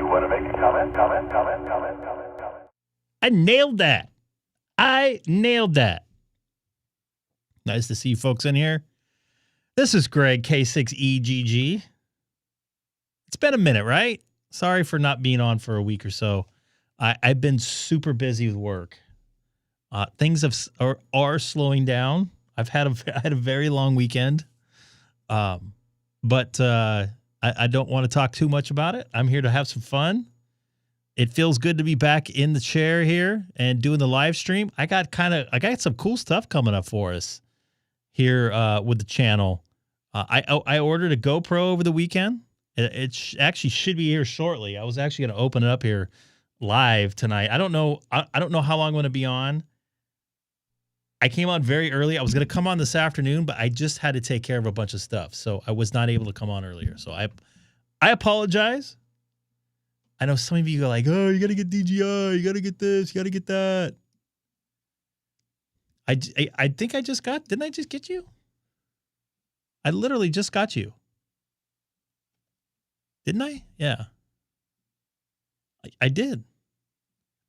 want to make a comment? Comment. I nailed that. Nice to see you folks in here. This is Greg, K6EGG. It's been a minute, right? Sorry for not being on for a week or so. I've been super busy with work. Things are slowing down. I had a very long weekend, but I don't want to talk too much about it. I'm here to have some fun. It feels good to be back in the chair here and doing the live stream. I got some cool stuff coming up for us here with the channel. I ordered a GoPro over the weekend. It actually should be here shortly. I was actually going to open it up here live tonight. I don't know how long I'm going to be on. I came on very early. I was going to come on this afternoon, but I just had to take care of a bunch of stuff, so I was not able to come on earlier. So I apologize. I know some of you are like, oh, you got to get DJI, you got to get this, you got to get that. I think I just got, didn't I just get you? I literally just got you. Didn't I? Yeah. I did.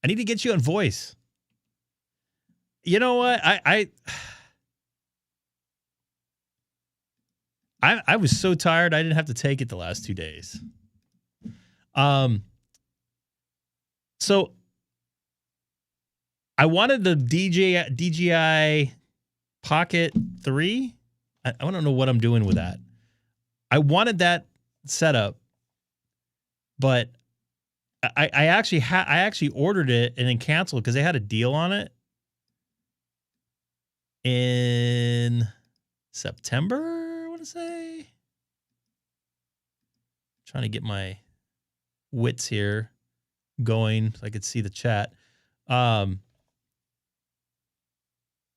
I need to get you on voice. You know what? I was so tired I didn't have to take it the last 2 days. So I wanted the DJI Pocket 3. I don't know what I'm doing with that. I wanted that setup, but I actually ordered it and then canceled because they had a deal on it in September, I want to say. Trying to get my wits here going so I could see the chat. And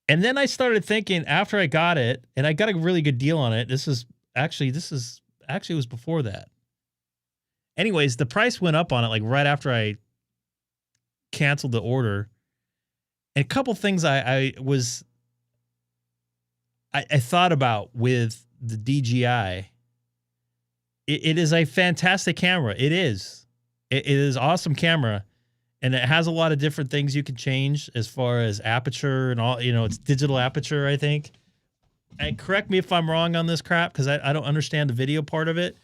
then I started thinking after I got it, and I got a really good deal on it. This was before that. Anyways, the price went up on it like right after I canceled the order. And a couple things I thought about with the DJI. It is a fantastic camera. It is. It is awesome camera. And it has a lot of different things you can change as far as aperture and all, it's digital aperture, I think. And correct me if I'm wrong on this crap, because I don't understand the video part of it.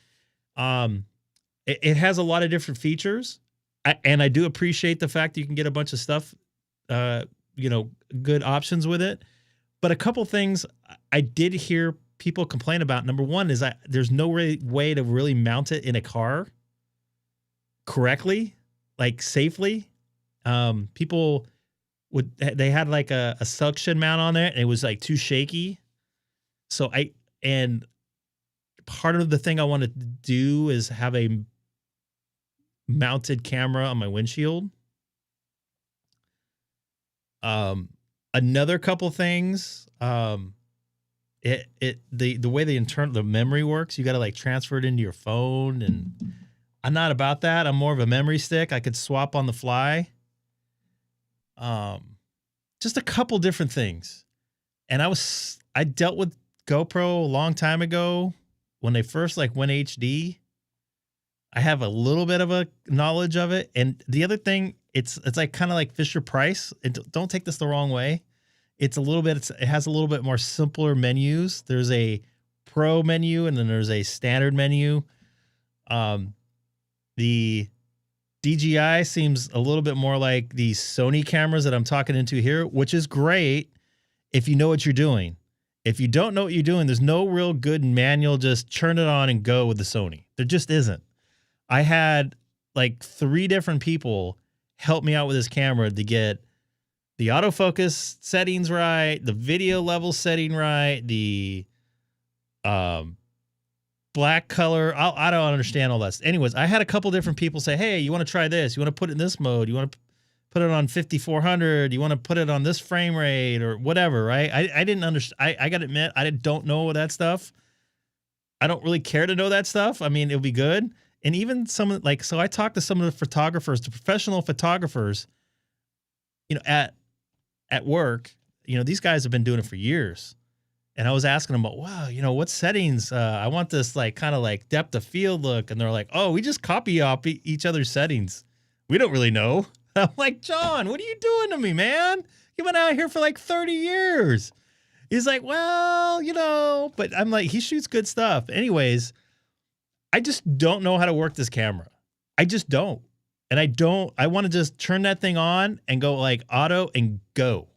It has a lot of different features. And I do appreciate the fact that you can get a bunch of stuff, good options with it. But a couple things I did hear people complain about. Number one is there's no way to really mount it in a car correctly, like safely. People they had like a suction mount on it and it was like too shaky. So and part of the thing I wanted to do is have a mounted camera on my windshield. Another couple things, the way the memory works, you got to like transfer it into your phone, and I'm not about that. I'm more of a memory stick. I could swap on the fly. Just a couple different things. And I dealt with GoPro a long time ago when they first like went HD. I have a little bit of a knowledge of it. And the other thing, it's like kind of like Fisher Price. Don't take this the wrong way. It has a little bit more simpler menus. There's a pro menu and then there's a standard menu. The DJI seems a little bit more like the Sony cameras that I'm talking into here, which is great if you know what you're doing. If you don't know what you're doing, there's no real good manual. Just turn it on and go with the Sony. There just isn't. I had like 3 different people help me out with this camera to get the autofocus settings right, the video level setting right, the black color. I don't understand all that. Anyways, I had a couple different people say, hey, you want to try this? You want to put it in this mode? You want to put it on 5400? You want to put it on this frame rate or whatever, right? I didn't understand. I got to admit, I don't know that stuff. I don't really care to know that stuff. I mean, it'll be good. And even so I talked to some of the photographers, the professional photographers, at work, these guys have been doing it for years. And I was asking them, wow, what settings? I want this like kind of like depth of field look. And they're like, oh, we just copy each other's settings. We don't really know. I'm like, John, what are you doing to me, man? You've been out here for like 30 years. He's like, well, but I'm like, he shoots good stuff. Anyways, I just don't know how to work this camera. I just don't. And I want to just turn that thing on and go like auto and go.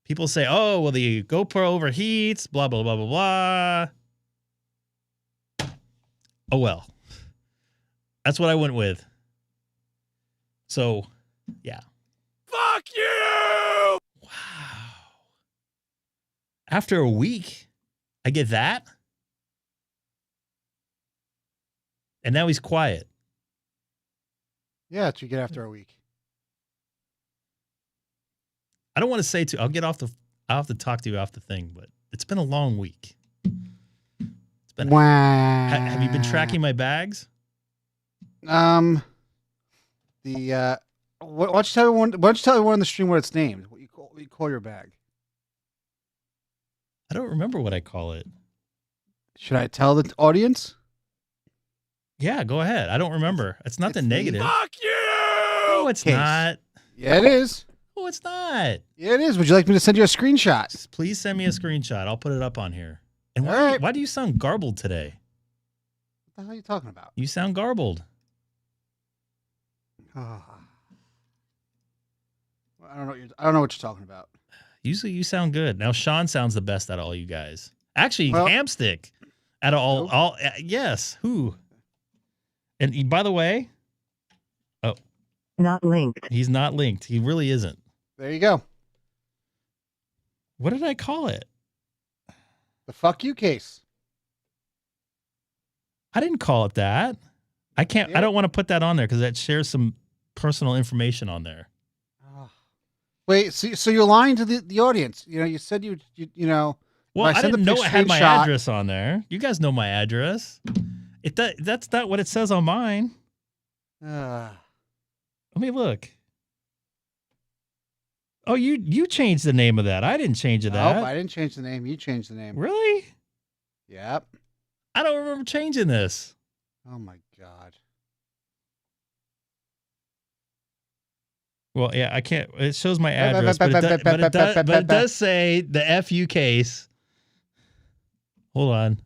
People say, oh, well, the GoPro overheats, blah, blah, blah, blah, blah. Oh, well. That's what I went with. So, yeah. Fuck you! Wow. After a week, I get that. And now he's quiet. Yeah, that's what you get after a week. I don't want to say I'll have to talk to you off the thing, but it's been a long week. It's been. Wow. Have you been tracking my bags? Why don't you tell everyone on the stream what it's named? What you call your bag? I don't remember what I call it. Should I tell the audience? Yeah, go ahead. I don't remember. It's nothing negative. Fuck you! No, it's not. Yeah, it is. Oh, it's not. Yeah, it is. Would you like me to send you a screenshot? Please send me a screenshot. I'll put it up on here. And All right. why do you sound garbled today? What the hell are you talking about? You sound garbled. I don't know what you're talking about. Usually you sound good. Now Sean sounds the best out of all you guys. Actually, Well, Hamstick out of all yes. Who? And by the way, Not linked. he's not linked. He really isn't. There you go. What did I call it? The fuck you case. I didn't call it that. I can't. Yeah. I don't want to put that on there because that shares some personal information on there. Wait, so you're lying to the audience. You said you know. Well, if I send didn't the know it had my screenshot- address on there. You guys know my address. That's not what it says on mine. Let me look. Oh, you changed the name of that. I didn't change it. Nope, I didn't change the name. You changed the name. Really? Yep. I don't remember changing this. Oh my god. Well, yeah, I can't. It shows my address, but it does say the FU case. Hold on.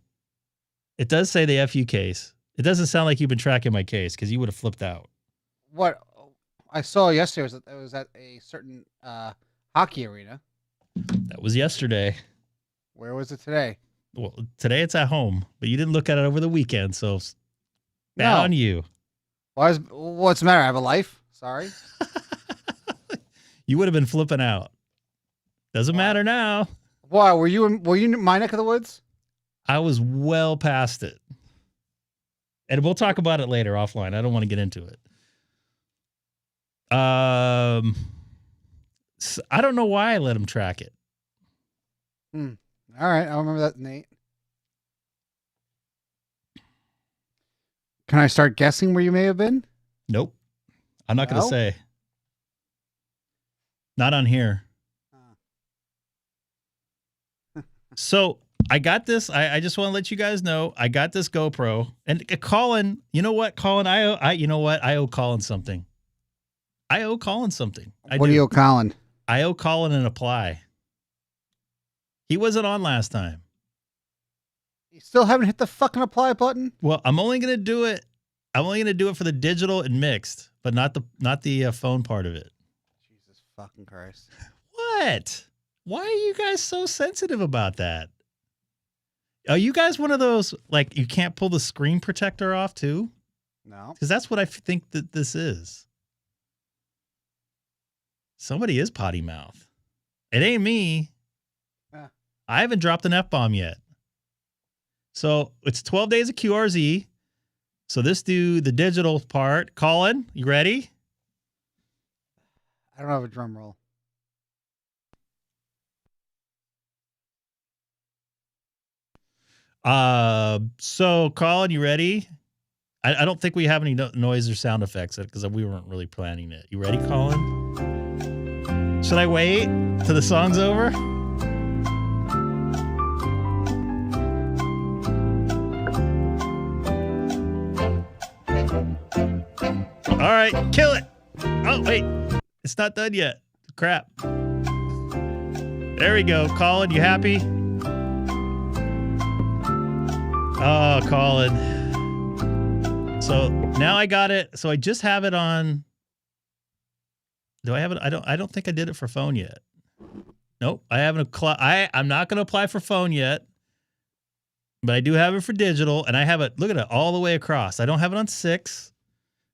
It does say the FU case. It doesn't sound like you've been tracking my case because you would have flipped out. What I saw yesterday was that it was at a certain hockey arena. That was yesterday. Where was it today? Well, today it's at home, but you didn't look at it over the weekend, so bad No. on you. What's the matter? I have a life. Sorry. You would have been flipping out. Doesn't matter now. Why were you in my neck of the woods? I was well past it. And we'll talk about it later offline. I don't want to get into it. So I don't know why I let him track it. All right, I'll remember that, Nate. Can I start guessing where you may have been? Nope. I'm not going to No? say. Not on here. So I got this. I just want to let you guys know I got this GoPro. And Colin, you know what, Colin? You know what? I owe Colin something. I owe Colin something. What do you owe Colin? I owe Colin an apply. He wasn't on last time. You still haven't hit the fucking apply button? Well, I'm only gonna do it. I'm only gonna do it for the digital and mixed, but not the phone part of it. Jesus fucking Christ. What? Why are you guys so sensitive about that? Are you guys one of those, like, you can't pull the screen protector off too? No. Because that's what I think that this is. Somebody is potty mouth. It ain't me. Yeah. I haven't dropped an F-bomb yet. So it's 12 days of QRZ. So this do the digital part. Colin, you ready? I don't have a drum roll. So Colin, you ready? I don't think we have any noise or sound effects because we weren't really planning it. You ready, Colin? Should I wait till the song's over? right, kill it. Oh, wait. It's not done yet. Crap. There we go. Colin, you happy? Oh, Colin. So now I got it. So I just have it on. Do I have it? I don't think I did it for phone yet. Nope. I haven't. I'm not going to apply for phone yet. But I do have it for digital, and I have it, look at it, all the way across. I don't have it on 6.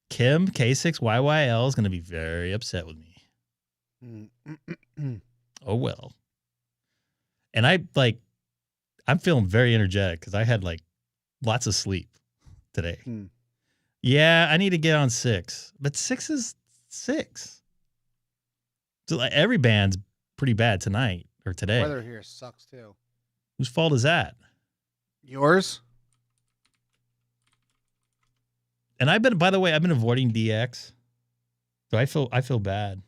Kim, K6YYL, is going to be very upset with me. Oh, well. And I'm feeling very energetic because I had, lots of sleep today. Yeah, I need to get on 6. But 6 is 6. So, every band's pretty bad tonight or today. The weather here sucks, too. Whose fault is that? Yours? And by the way, I've been avoiding DX. So I feel bad.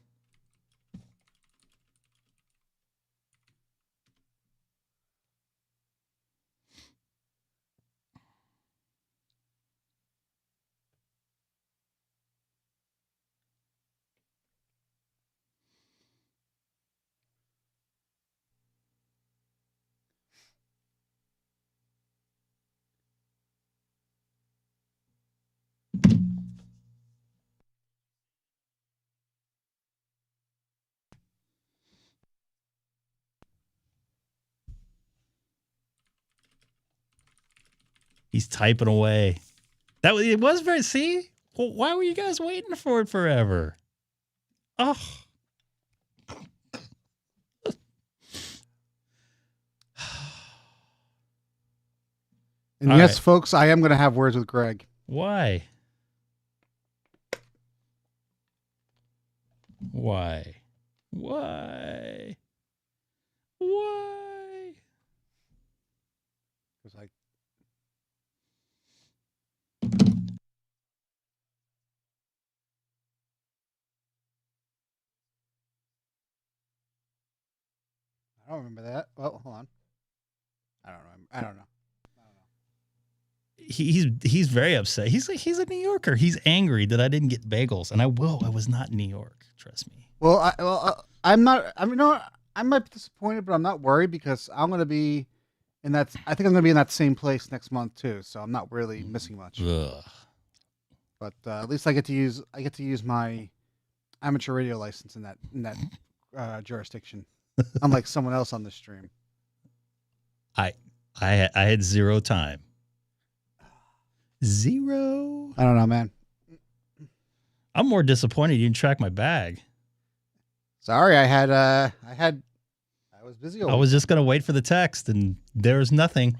He's typing away. It was very, see? Well, why were you guys waiting for it forever? Oh. And yes, folks, I am going to have words with Greg. Why? Why? Why? Why? Because I don't remember that. Well, hold on. I don't know. He's very upset. He's a New Yorker. He's angry that I didn't get bagels, and I was not in New York. Trust me. Well, I'm not. I mean, no, I might be disappointed, but I'm not worried because I'm going to be in that. I think I'm going to be in that same place next month too, so I'm not really missing much. Ugh. But at least I get to use my amateur radio license in that jurisdiction, unlike someone else on the stream. I had zero time. Zero. I don't know, man. I'm more disappointed you didn't track my bag. Sorry, I was busy. I was just gonna wait for the text, and there's nothing.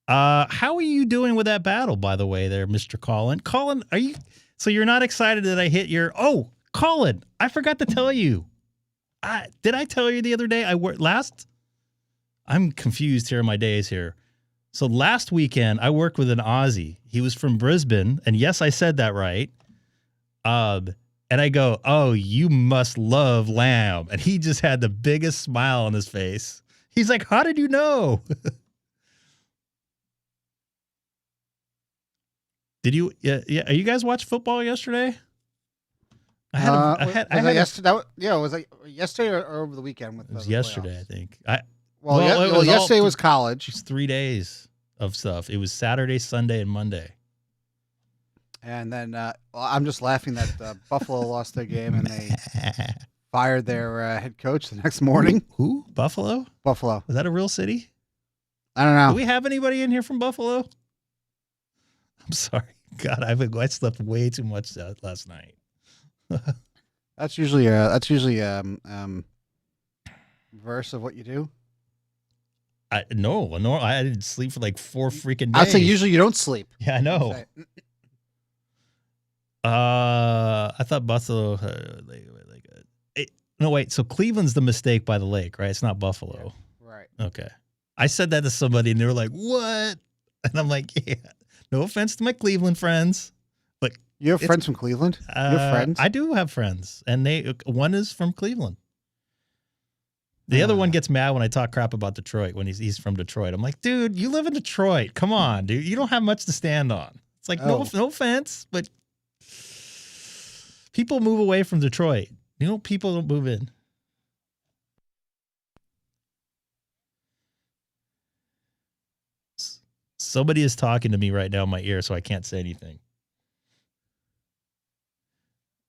How are you doing with that battle, by the way, there, Mr. Colin? Colin, so you're not excited that I hit your? Oh, Colin, I forgot to tell you. Did I tell you the other day? I'm confused here in my days here. So last weekend, I worked with an Aussie. He was from Brisbane, and yes, I said that right. And I go, oh, you must love lamb. And he just had the biggest smile on his face. He's like, how did you know? Did you? Yeah. You guys watch football yesterday? Yesterday? Was it yesterday or over the weekend? It was yesterday, I think. Yesterday was college. It was 3 days of stuff. It was Saturday, Sunday, and Monday. And then I'm just laughing that Buffalo lost their game and they fired their head coach the next morning. Who? Buffalo? Buffalo. Was that a real city? I don't know. Do we have anybody in here from Buffalo? I'm sorry. God, I slept way too much last night. That's usually verse of what you do. No, I didn't sleep for like 4 freaking days. I'd say usually you don't sleep. Yeah, I know. I thought Buffalo. No, wait. So Cleveland's the mistake by the lake, right? It's not Buffalo. Yeah, right. Okay. I said that to somebody, and they were like, "What?" And I'm like, "Yeah." No offense to my Cleveland friends, but you have friends from Cleveland. You have friends. I do have friends, and one is from Cleveland. The other one gets mad when I talk crap about Detroit when he's from Detroit. I'm like, dude, you live in Detroit. Come on, dude. You don't have much to stand on. It's like, no offense, but People move away from Detroit. You know, people don't move in. Somebody is talking to me right now in my ear, so I can't say anything.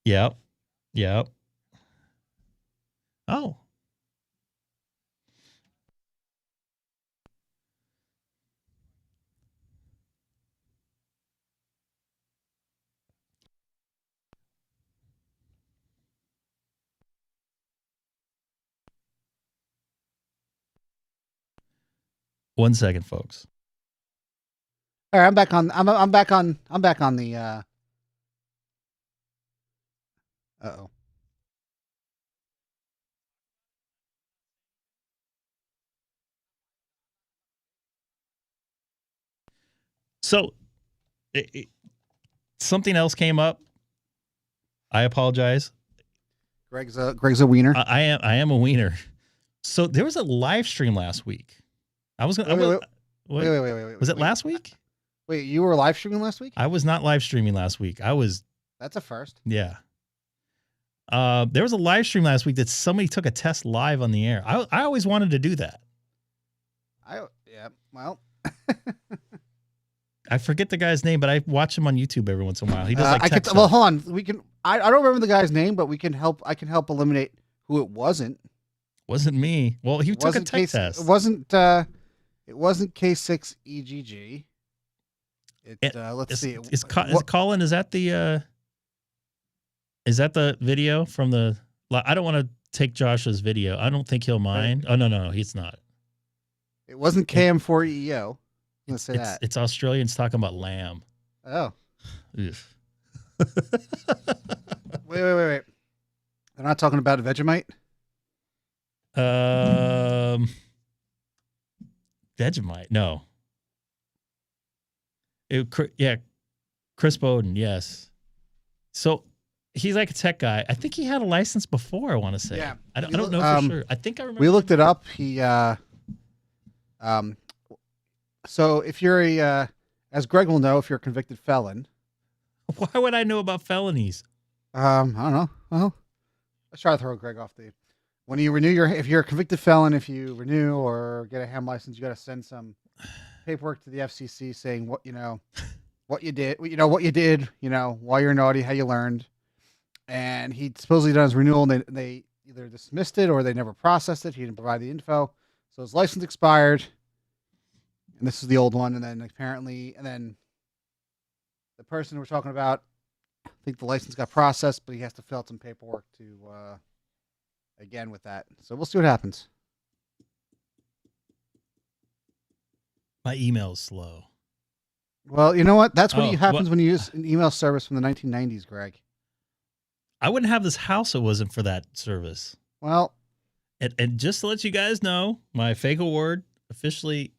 Yep. Yep. Oh. One second, folks. All right, I'm back on. I'm back on. I'm back on the. Uh-oh. So, something else came up. I apologize. Greg's a wiener. I am a wiener. So there was a live stream last week. I was gonna. Wait. Was it last week? Wait, you were live streaming last week? I was not live streaming last week. I was. That's a first. Yeah. There was a live stream last week that somebody took a test live on the air. I always wanted to do that. Well. I forget the guy's name, but I watch him on YouTube every once in a while. He does like tech stuff. Well, hold on. We can. I don't remember the guy's name, but we can help. I can help eliminate who it wasn't. Wasn't me. Well, he took a tech test. It wasn't. It wasn't K6EGG. Let's see. Is Colin? Is that the video from the? I don't want to take Josh's video. I don't think he'll mind. Oh no, he's not. It wasn't KM4EO. I'm gonna say that. It's Australians talking about lamb. Oh. Wait. They're not talking about Vegemite? Vegemite, no. Chris Bowden, yes. So he's like a tech guy. I think he had a license before, I want to say. Yeah. I don't know for sure. I think I remember. We looked it up. He so if you're as Greg will know, if you're a convicted felon. Why would I know about felonies? I don't know. Well, let's try to throw Greg off the. When you renew if you're a convicted felon, if you renew or get a ham license, you got to send some paperwork to the FCC saying what you did, while you're naughty, how you learned. And he supposedly done his renewal, and they either dismissed it or they never processed it. He didn't provide the info, so his license expired. And this is the old one, and then the person we're talking about, I think the license got processed, but he has to fill out some paperwork to again with that. So we'll see what happens. My email is slow. Well, you know what? That's what happens when you use an email service from the 1990s, Greg. I wouldn't have this house if it wasn't for that service. Well, and just to let you guys know, my fake award officially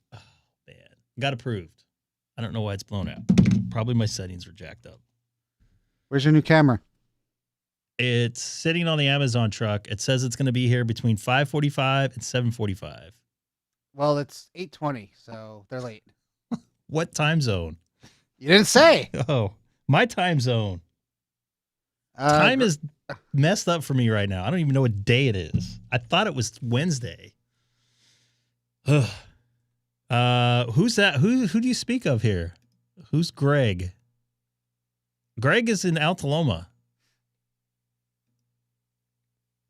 got approved. I don't know why it's blown out. Probably my settings were jacked up. Where's your new camera? It's sitting on the Amazon truck. It says it's going to be here between 5:45 and 7:45. Well, it's 8:20, so they're late. What time zone? You didn't say. Oh, my time zone. Time is messed up for me right now. I don't even know what day it is. I thought it was Wednesday. Ugh. Who's that? Who do you speak of here? Who's Greg? Greg is in Altaloma.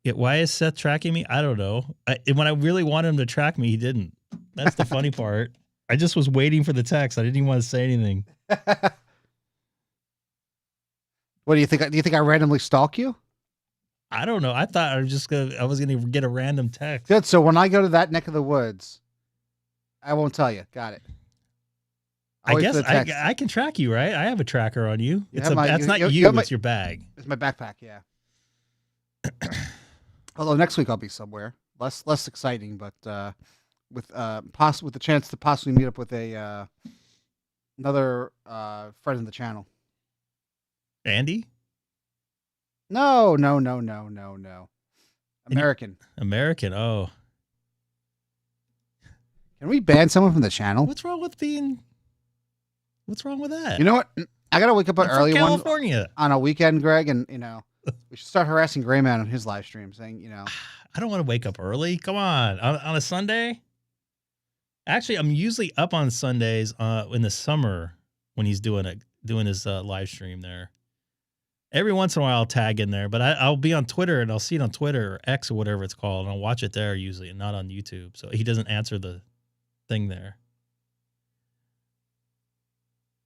Yeah, why is Seth tracking me? I don't know. When I really wanted him to track me, he didn't. That's the funny part. I just was waiting for the text. I didn't even want to say anything. What do you think? Do you think I randomly stalk you? I don't know. I thought I was gonna get a random text. Good. So when I go to that neck of the woods, I won't tell you. Got it. I guess I can track you, right? I have a tracker on you. It's your bag. It's my backpack. Yeah. Although next week I'll be somewhere less exciting, but with the chance to possibly meet up with another friend of the channel. Andy? No. American. American. Oh. Can we ban someone from the channel? What's wrong with that? You know what? I gotta wake up I'm early from California on a weekend, Greg, and We should start harassing Gray Man on his live stream, saying, you know, I don't want to wake up early. Come on a Sunday. Actually, I'm usually up on Sundays in the summer when he's doing his live stream there. Every once in a while, I'll tag in there, but I'll be on Twitter and I'll see it on Twitter or X or whatever it's called, and I'll watch it there usually, and not on YouTube. So he doesn't answer the thing there.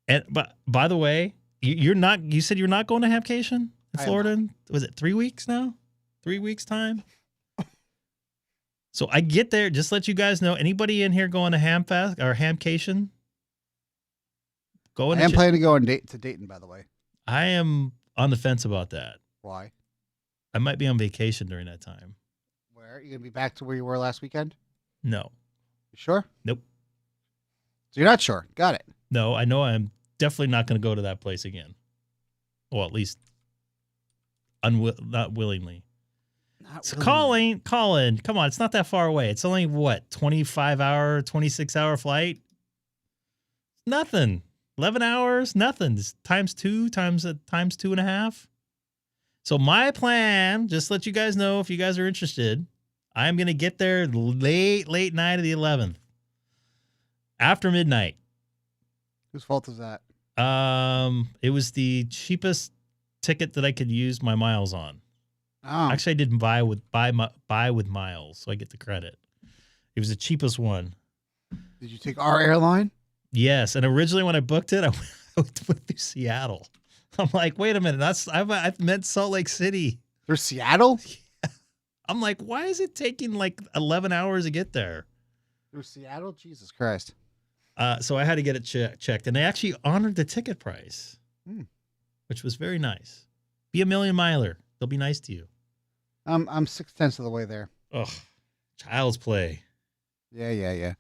And but by the way, you're not. You said you're not going to Hamcation in Florida. Was it 3 weeks now? 3 weeks time. So I get there. Just to let you guys know. Anybody in here going to Hamfest or Hamcation? I am planning to go to Dayton, by the way. I am on the fence about that. Why? I might be on vacation during that time. Where? You gonna be back to where you were last weekend? No. You sure? Nope. So you're not sure. Got it. No, I know I'm definitely not going to go to that place again. Well, at least not willingly. So Colin, come on. It's not that far away. It's only, what, 25-hour, 26-hour flight? Nothing. 11 hours? Nothing. It's times 2.5. So my plan, just to let you guys know if you guys are interested, I'm going to get there late night of the 11th. After midnight. Whose fault is that? It was the cheapest ticket that I could use my miles on. Oh. Actually, I didn't buy with miles, so I get the credit. It was the cheapest one. Did you take our airline? Yes, and originally when I booked it, I went through Seattle. I'm like, wait a minute, I meant Salt Lake City. Through Seattle? Yeah. I'm like, why is it taking like 11 hours to get there? Through Seattle? Jesus Christ. So I had to get it checked, and they actually honored the ticket price, which was very nice. Be a million miler. They'll be nice to you. I'm 6/10 of the way there. Ugh, child's play. Yeah.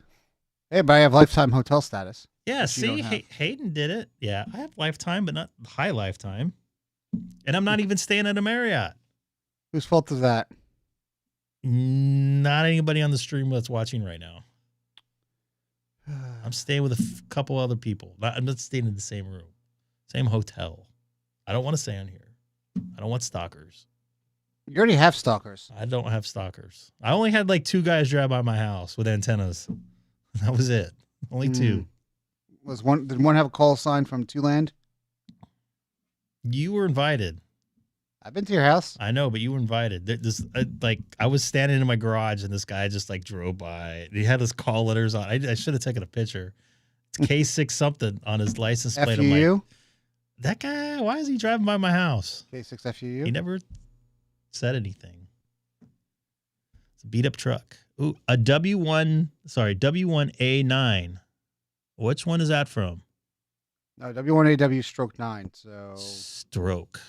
Hey, but I have lifetime hotel status. Yeah, see, Hayden did it. Yeah, I have lifetime, but not high lifetime. And I'm not even staying at a Marriott. Whose fault is that? Not anybody on the stream that's watching right now. I'm staying with a couple other people. I'm not staying in the same room, same hotel. I don't want to stay on here. I don't want stalkers. You already have stalkers. I don't have stalkers. I only had like 2 guys drive by my house with antennas. That was it. Only 2. Did one have a call sign from Two-Land? You were invited. I've been to your house. I know, but you were invited. I was standing in my garage and this guy just like drove by. He had his call letters on. I should have taken a picture. It's K6 something on his license plate. I'm like, that guy, why is he driving by my house? K6 FUU? He never said anything. It's a beat up truck. Ooh, a W1A9. Which one is that from? No, W1AW stroke 9. So stroke.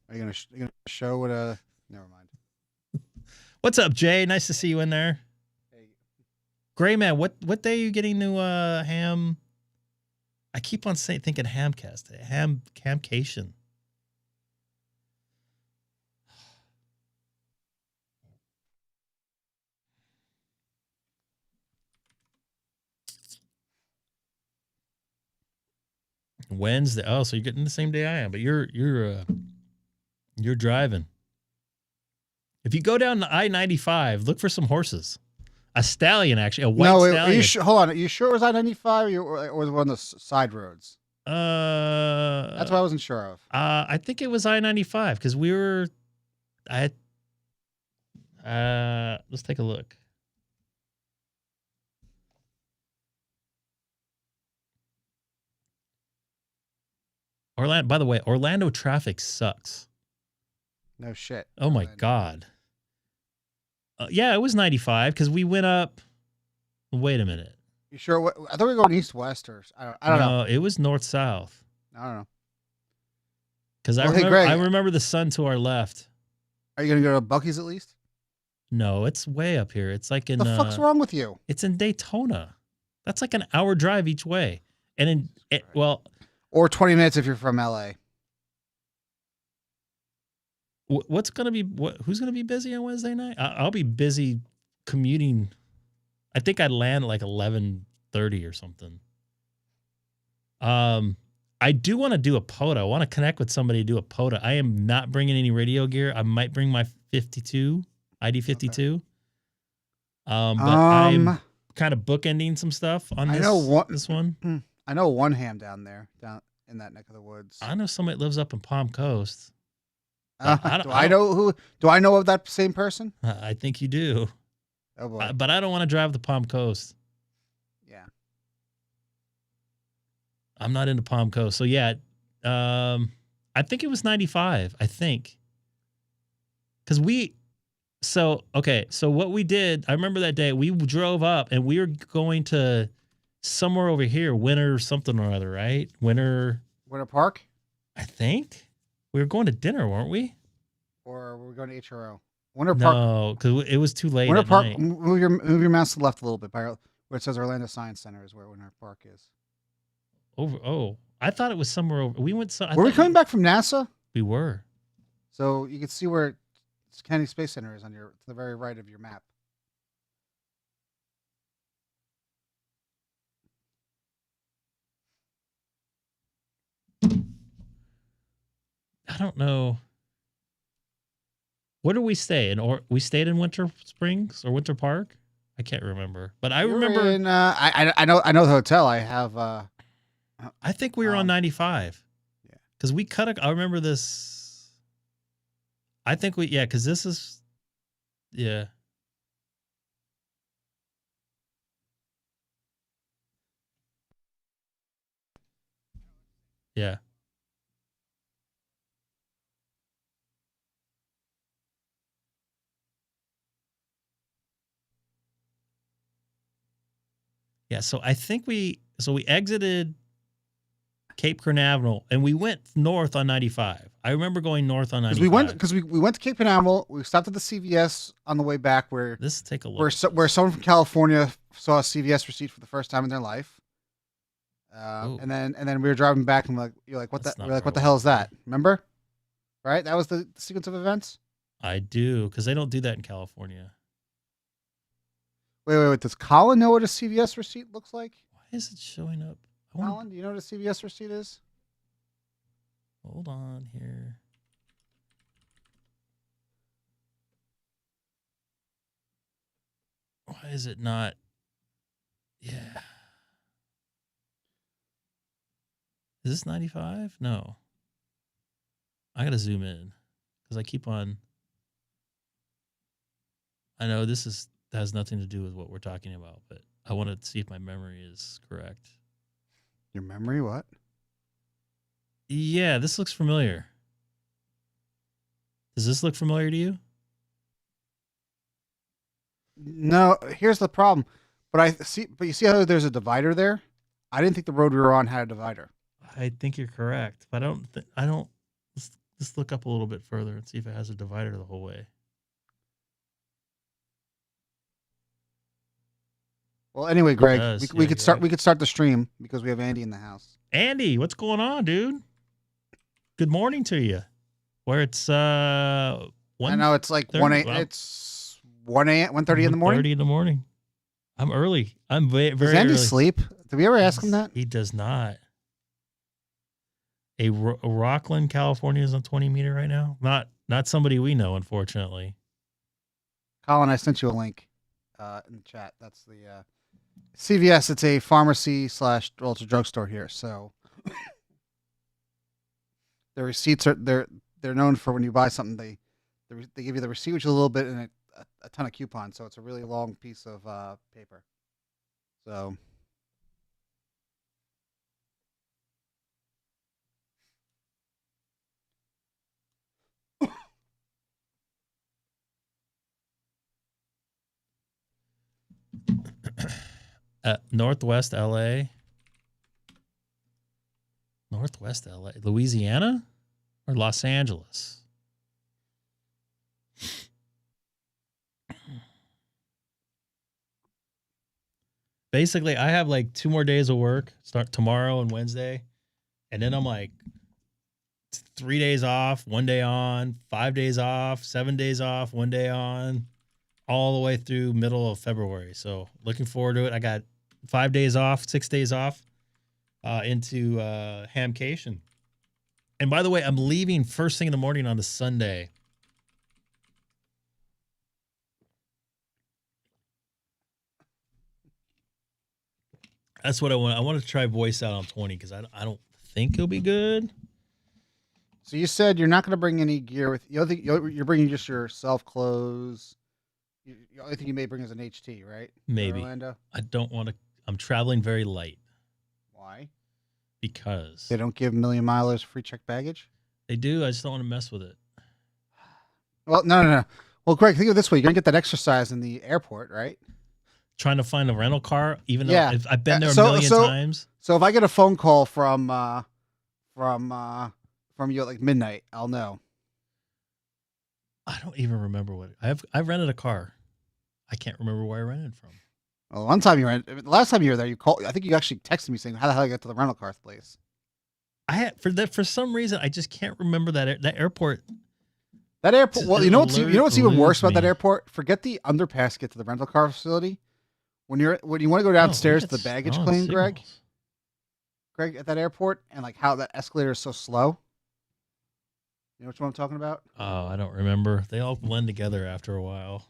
Are you gonna show what a? Never mind. What's up, Jay? Nice to see you in there. Hey. Gray Man, what day are you getting to Ham? I keep on thinking Hamcast. Hamcation. Wednesday. Oh, so you're getting the same day I am, but you're driving. If you go down to I-95, look for some horses. A stallion, actually, a white stallion. Are you hold on. Are you sure it was I-95 or was it one of the side roads? That's what I wasn't sure of. I think it was I-95 because we were. Let's take a look. Orlando. By the way, Orlando traffic sucks. No shit. Oh my God. Yeah, it was 95 because we went up. Wait a minute. You sure? I thought we were going east-west or I don't know. No, it was north-south. I don't know. Because Hey, Greg, I remember the sun to our left. Are you gonna go to Buc-ee's at least? No, it's way up here. It's like in the fuck's wrong with you? It's in Daytona. That's like an hour drive each way, and or 20 minutes if you're from LA. Who's gonna be busy on Wednesday night? I'll be busy commuting. I think I'd land at like 11:30 or something. I do want to do a POTA. I want to connect with somebody to do a POTA. I am not bringing any radio gear. I might bring my 52, ID52. But I'm kind of bookending some stuff on this one. I know one ham down in that neck of the woods. I know somebody that lives up in Palm Coast. Do I know of that same person? I think you do. Oh boy. But I don't want to drive the Palm Coast. Yeah. I'm not into Palm Coast. So yeah, I think it was 95. I think. Because so what we did, I remember that day, we drove up and we were going to somewhere over here, Winter something or other, right? Winter Park? I think. We were going to dinner, weren't we? Or were we going to HRO? Winter Park. No, because it was too late. Winter at Park. night. Move your mouse to the left a little bit, where it says Orlando Science Center is where Winter Park is. I thought it was somewhere over. We went. Were we coming back from NASA? We were. So you can see where Kennedy Space Center is to the very right of your map. I don't know. Where did we stay? We stayed in Winter Springs or Winter Park? I can't remember. But I remember. I know the hotel. I have. I think we were on 95. Yeah. Because we I remember this. I think because this is. Yeah. Yeah. Yeah, so I think we exited Cape Canaveral and we went north on 95. I remember going north on 95. Because we went to Cape Canaveral. We stopped at the CVS on the way back where this take a look. Where someone from California saw a CVS receipt for the first time in their life. And then we were driving back and you're like, what the hell is that? Remember? Right? That was the sequence of events? I do, because they don't do that in California. Wait. Does Colin know what a CVS receipt looks like? Why is it showing up? Colin, do you know what a CVS receipt is? Hold on here. Why is it not? Yeah. Is this 95? No. I got to zoom in because I keep on. I know this has nothing to do with what we're talking about, but I want to see if my memory is correct. Your memory, what? Yeah, this looks familiar. Does this look familiar to you? No, here's the problem. But you see how there's a divider there? I didn't think the road we were on had a divider. I think you're correct, but I don't. Let's look up a little bit further and see if it has a divider the whole way. Well, anyway, Greg, we could start the stream because we have Andy in the house. Andy, what's going on, dude? Good morning to you. Where it's 1. I know it's like 1 a.m. It's 1:30 in the morning. 1:30 in the morning. I'm early. I'm very Does Andy early. sleep? Did we ever ask him that? He does not. A Rockland, California is on 20 meter right now. Not somebody we know, unfortunately. Colin, I sent you a link in the chat. That's the CVS. It's a pharmacy / it's a drugstore here. So the receipts they're known for when you buy something they give you the receipt, which is a little bit and a ton of coupons. So it's a really long piece of paper. So. Northwest LA, Louisiana, or Los Angeles? Basically, I have like 2 more days of work, start tomorrow and Wednesday, and then I'm like 3 days off, 1 day on, 5 days off, 7 days off, 1 day on, all the way through middle of February. So looking forward to it. I got 5 days off, 6 days off. into Hamcation. And by the way, I'm leaving first thing in the morning on a Sunday. That's what I want. I want to try voice out on 20 because I don't think it'll be good. So you said you're not going to bring any gear with you. You're bringing just your self clothes. The only thing you may bring is an HT, right? Maybe. Orlando. I don't want to. I'm traveling very light. Why? Because They don't give million milers free checked baggage. they do. I just don't want to mess with it. Well, no. Well, Greg, think of it this way: you're gonna get that exercise in the airport, right? Trying to find a rental car, even though Yeah. I've been there a So- million so- times. So if I get a phone call from you at like midnight, I'll know. I don't even remember what I've rented a car. I can't remember where I rented from. Well, the last time you were there, you called. I think you actually texted me saying, "How the hell I get to the rental car place?" I had for some reason I just can't remember that airport. That airport. Well, you know what's even worse about that me. airport? Forget the underpass to get to the rental car facility. When you want to go downstairs to the baggage claim, Greg, at that airport, and like how that escalator is so slow. You know which one I'm talking about? Oh, I don't remember. They all blend together after a while.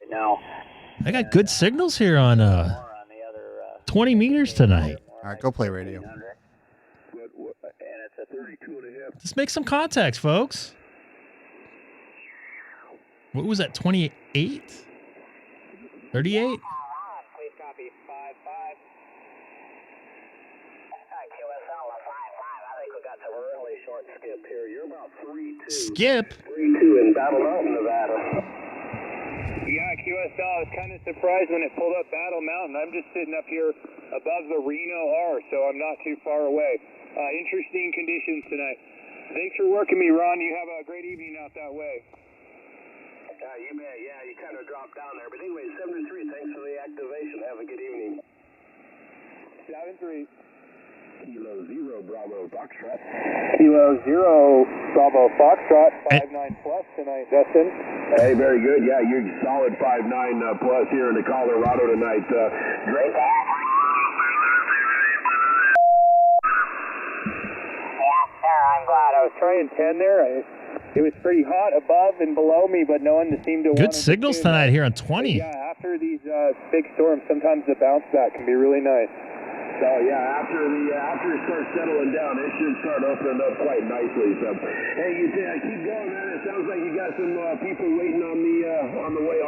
No. I got good signals here on 20 meters tonight. All right, go play radio. Let's make some contacts, folks. What was that? 28? 38? Please copy 5-5. QSL 5-5. I think we got some really short skip here. You're about 3-2. Skip? 3-2 in Battle Mountain, Nevada. Yeah, QSL, I was kind of surprised when it pulled up Battle Mountain. I'm just sitting up here above the Reno R, so I'm not too far away. Interesting conditions tonight. Thanks for working me, Ron. You have a great evening out that way. You bet. Yeah, you kind of dropped down there. But anyway, 7-3, thanks for the activation. Have a good evening. 7-3. Kilo 0 Bravo Foxtrot. Kilo 0 Bravo Foxtrot, 5-9 plus tonight, Dustin. Hey, very good. Yeah, you're solid 5-9 plus here in the Colorado tonight. Great. I'm glad. I was trying 10 there. It was pretty hot above and below me, but no one seemed to want Good to signals tune. tonight here on 20. Yeah, after these big storms, sometimes the bounce back can be really nice. So yeah, after it starts settling down, it should start opening up quite nicely. So hey, you keep going, man. It sounds like you got some people waiting on the wait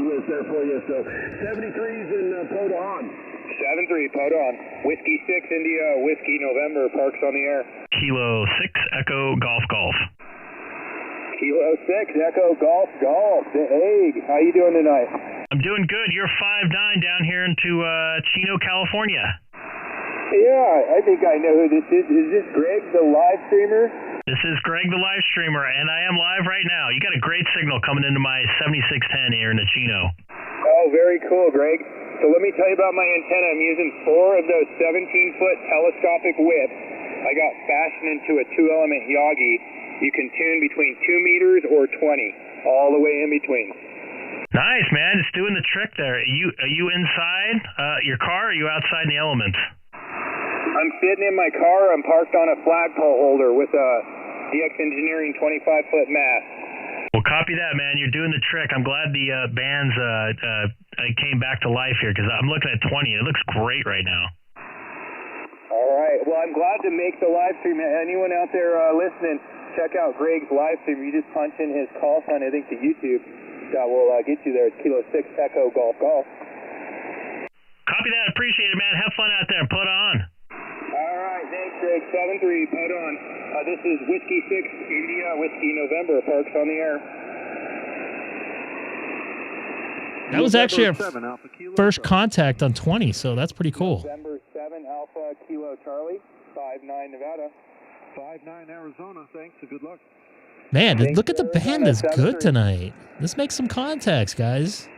list there for you. So 73s and Poda on. 7-3, Poda on. Whiskey 6 India, Whiskey November, Parks on the air. Kilo 6 Echo Golf Golf. Kilo 6 Echo Golf. Hey, how you doing tonight? I'm doing good. You're 5'9" down here into Chino, California. Yeah, I think I know who this is. Is this Greg, the live streamer? This is Greg, the live streamer, and I am live right now. You got a great signal coming into my 7610 here in the Chino. Oh, very cool, Greg. So let me tell you about my antenna. I'm using 4 of those 17-foot telescopic whips. I got fashioned into a 2-element Yagi. You can tune between 2 meters or 20, all the way in between. Nice, man. It's doing the trick there. Are you inside your car, or are you outside in the elements? I'm sitting in my car. I'm parked on a flagpole holder with a DX Engineering 25-foot mast. Well, copy that, man. You're doing the trick. I'm glad the bands came back to life here, because I'm looking at 20. It looks great right now. All right. Well, I'm glad to make the live stream. Anyone out there listening, check out Greg's live stream. You just punch in his call sign, I think, to YouTube. That will get you there. It's Kilo 6 Echo Golf. Copy that. Appreciate it, man. Have fun out there and put on. All right. Thanks, Greg. 7-3. Put on. This is Whiskey 6 India, Whiskey November. Parks on the air. That was actually our first contact on 20, so that's pretty cool. November 7 Alpha Kilo Charlie, 5-9 Nevada. 5-9 Arizona. Thanks and good luck. Man, look at the band is good tonight. Let's make some contacts, guys.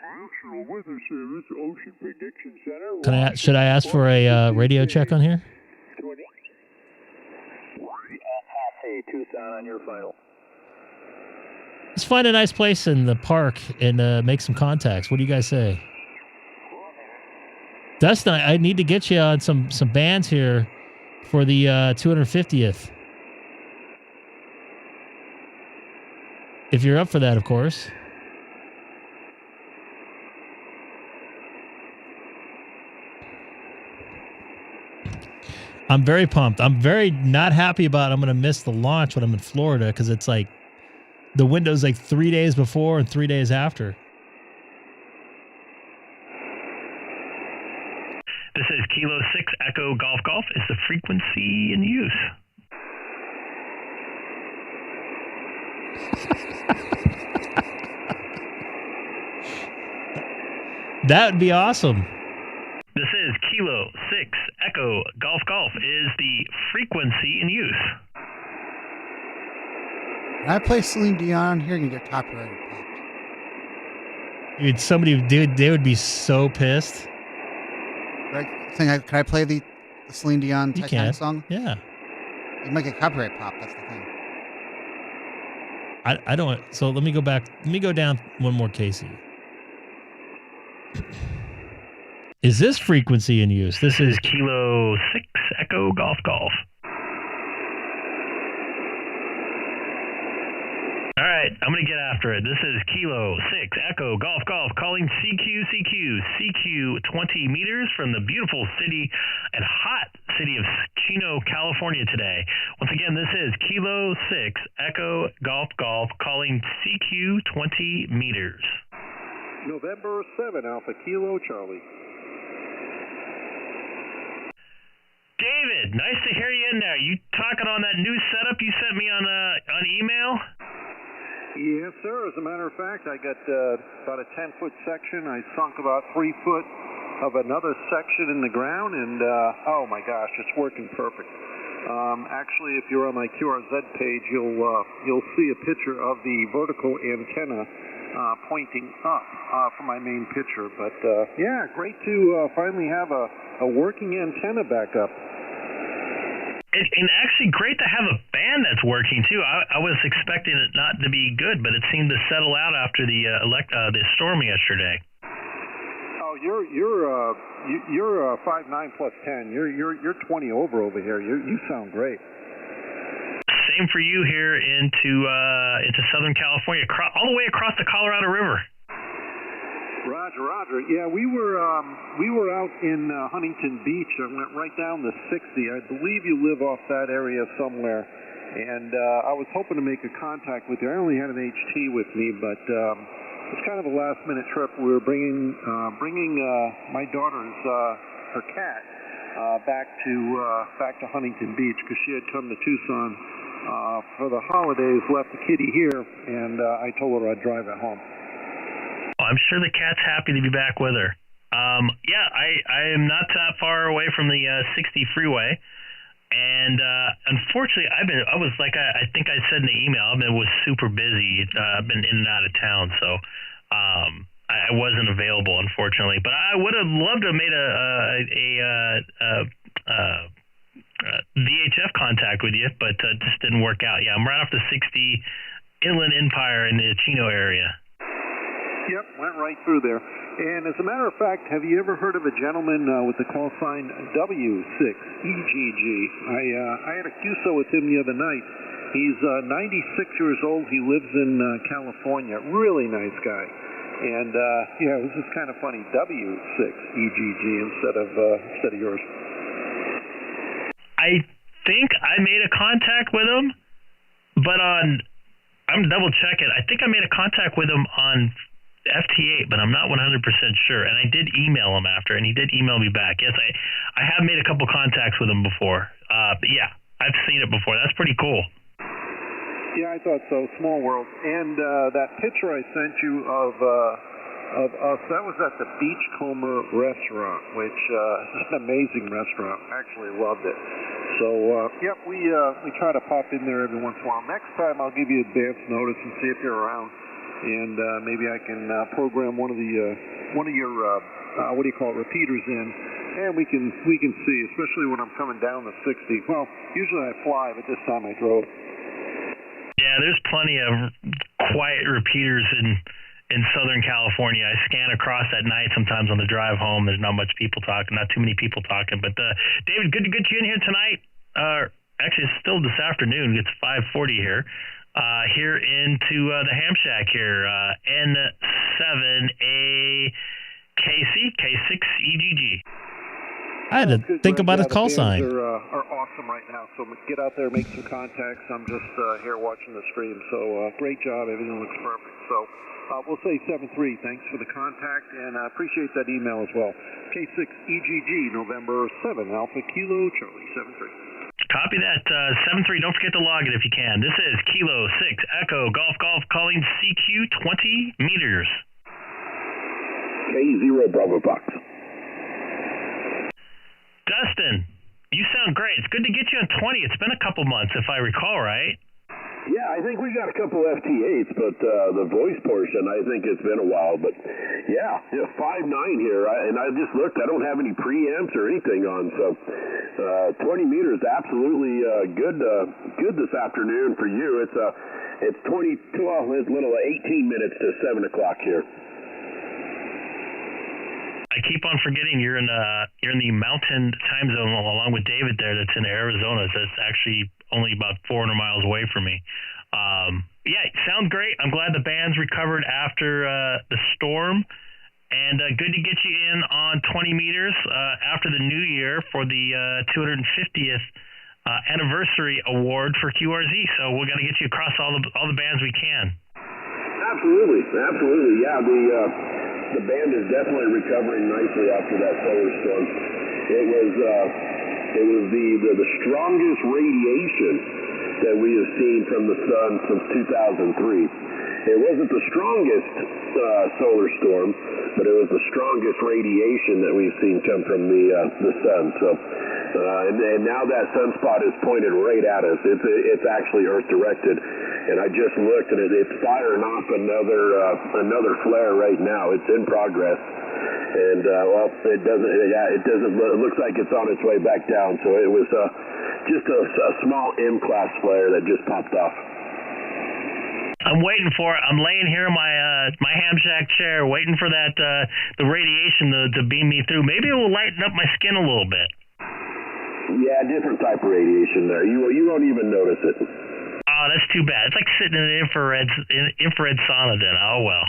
National Weather Service Ocean Prediction Center. Should I ask for a radio check on here? 20. Hey, Tucson on your final. Let's find a nice place in the park and make some contacts. What do you guys say? Dustin, I need to get you on some bands here for the 250th. If you're up for that, of course. I'm very pumped. I'm very not happy about I'm going to miss the launch when I'm in Florida because it's like the window's like 3 days before and 3 days after. This is Kilo 6 Echo Golf Golf. Is the frequency in use? That would be awesome. This is Kilo 6 Echo Golf Golf. Is the frequency in use? Can I play Celine Dion here and get copyrighted? Dude, somebody, dude, they would be so pissed. Greg, can I play the Celine Dion You Titanic can. song? Yeah. You might get copyright pop. That's the thing. I don't. So let me go back. Let me go down one more, Casey. Is this frequency in use? This is Kilo 6 Echo Golf Golf. All right, I'm going to get after it. This is Kilo 6 Echo Golf Golf calling CQ 20 meters from the beautiful city and hot city of Chino, California today. Once again, this is Kilo 6 Echo Golf Golf calling CQ 20 meters. November 7 Alpha Kilo Charlie. David, nice to hear you in there. You talking on that new setup you sent me on email? Yes, sir. As a matter of fact, I got about a 10-foot section. I sunk about 3 foot of another section in the ground, and oh my gosh, it's working perfect. Actually, if you're on my QRZ page, you'll see a picture of the vertical antenna pointing up from my main picture. But yeah, great to finally have a working antenna back up. And actually great to have a band that's working too. I was expecting it not to be good, but it seemed to settle out after the storm yesterday. Oh, you're 5'9" plus 10. You're 20 over here. You sound great. Same for you here into Southern California, all the way across the Colorado River. Roger. Yeah, we were out in Huntington Beach. I went right down the 60. I believe you live off that area somewhere. And I was hoping to make a contact with you. I only had an HT with me, but it's kind of a last-minute trip. We were bringing my daughter's her cat back to Huntington Beach because she had come to Tucson for the holidays, left the kitty here, and I told her I'd drive it home. I'm sure the cat's happy to be back with her. Yeah, I am not that far away from the 60 freeway, and unfortunately, I think I said in the email, I was super busy. I've been in and out of town, so I wasn't available, unfortunately. But I would have loved to have made a VHF contact with you, but it just didn't work out. Yeah, I'm right off the 60 Inland Empire in the Chino area. Yep, went right through there. And as a matter of fact, have you ever heard of a gentleman with the call sign W6EGG? I had a QSO with him the other night. He's 96 years old. He lives in California. Really nice guy. And yeah, it was just kind of funny. W6EGG instead of yours. I think I made a contact with him, but I'm double checking. I think I made a contact with him on FT8, but I'm not 100% sure. And I did email him after, and he did email me back. Yes, I have made a couple contacts with him before. But yeah, I've seen it before. That's pretty cool. Yeah, I thought so. Small world. And that picture I sent you of us, that was at the Beachcomber restaurant, which is an amazing restaurant. Actually loved it. So, yep, we try to pop in there every once in a while. Next time I'll give you advance notice and see if you're around. And maybe I can program one of your what do you call it, repeaters in, and we can see, especially when I'm coming down the 60. Well, usually I fly, but this time I drove. Yeah, there's plenty of quiet repeaters in Southern California. I scan across at night sometimes on the drive home. There's not much people talking, not too many people talking. But David, good to get you in here tonight. Actually, it's still this afternoon. It's 5:40 here. Here into the ham shack here. N7A K6EGG. I had to think about his call sign. Are awesome right now. So get out there, make some contacts. I'm just here watching the stream. So great job. Everything looks perfect. So we'll say 7-3. Thanks for the contact, and I appreciate that email as well. K6EGG, November 7, Alpha Kilo Charlie 7-3. Copy that. 7-3. Don't forget to log it if you can. This is Kilo 6 Echo Golf calling CQ 20 meters. K0 Bravo Fox. Dustin, you sound great. It's good to get you on 20. It's been a couple months, if I recall, right? Yeah, I think we got a couple FT8s, but the voice portion, I think it's been a while. But yeah 5.9 here, and I just looked. I don't have any preamps or anything on, so 20 meters, absolutely good this afternoon for you. It's 18 minutes to 7 o'clock here. I keep on forgetting you're in the mountain time zone along with David there. That's in Arizona. That's actually only about 400 miles away from me. Yeah, sounds great. I'm glad the band's recovered after the storm, and good to get you in on 20 meters after the new year for the 250th anniversary award for QRZ. So we're gonna get you across all the bands we can. Absolutely. Yeah, the band is definitely recovering nicely after that solar storm. It was the strongest radiation that we have seen from the sun since 2003. It wasn't the strongest solar storm, but it was the strongest radiation that we've seen come from the sun. So, and now that sunspot is pointed right at us. It's actually Earth directed. And I just looked, and it's firing off another flare right now. It's in progress, and it doesn't. Yeah, it doesn't. It looks like it's on its way back down. So it was just a small M-class flare that just popped off. I'm waiting for it. I'm laying here in my ham shack chair, waiting for that the radiation to beam me through. Maybe it will lighten up my skin a little bit. Yeah, different type of radiation there. You won't even notice it. Oh, that's too bad. It's like sitting in an infrared sauna then. Oh, well.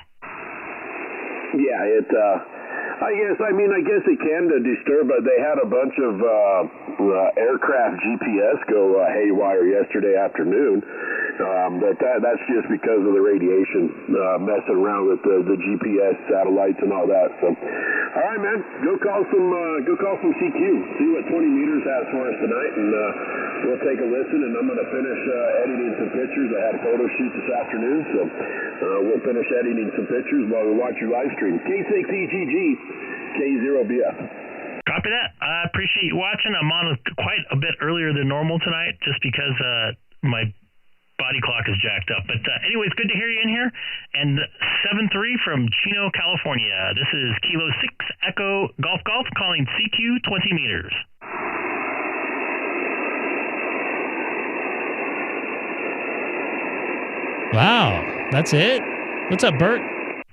Yeah, I guess it can disturb, but they had a bunch of aircraft GPS go haywire yesterday afternoon. But that's just because of the radiation messing around with the GPS satellites and all that. So, all right, man, go call some CQ. See what 20 meters has for us tonight, and we'll take a listen. And I'm going to finish editing some pictures. I had a photo shoot this afternoon, so we'll finish editing some pictures while we watch your live stream. K6EGG, K0BF. Copy that. I appreciate you watching. I'm on quite a bit earlier than normal tonight, just because my body clock is jacked up. But anyways, good to hear you in here. And 7-3 from Chino, California. This is Kilo 6 Echo Golf calling CQ 20 meters. Wow, that's it? What's up, Bert?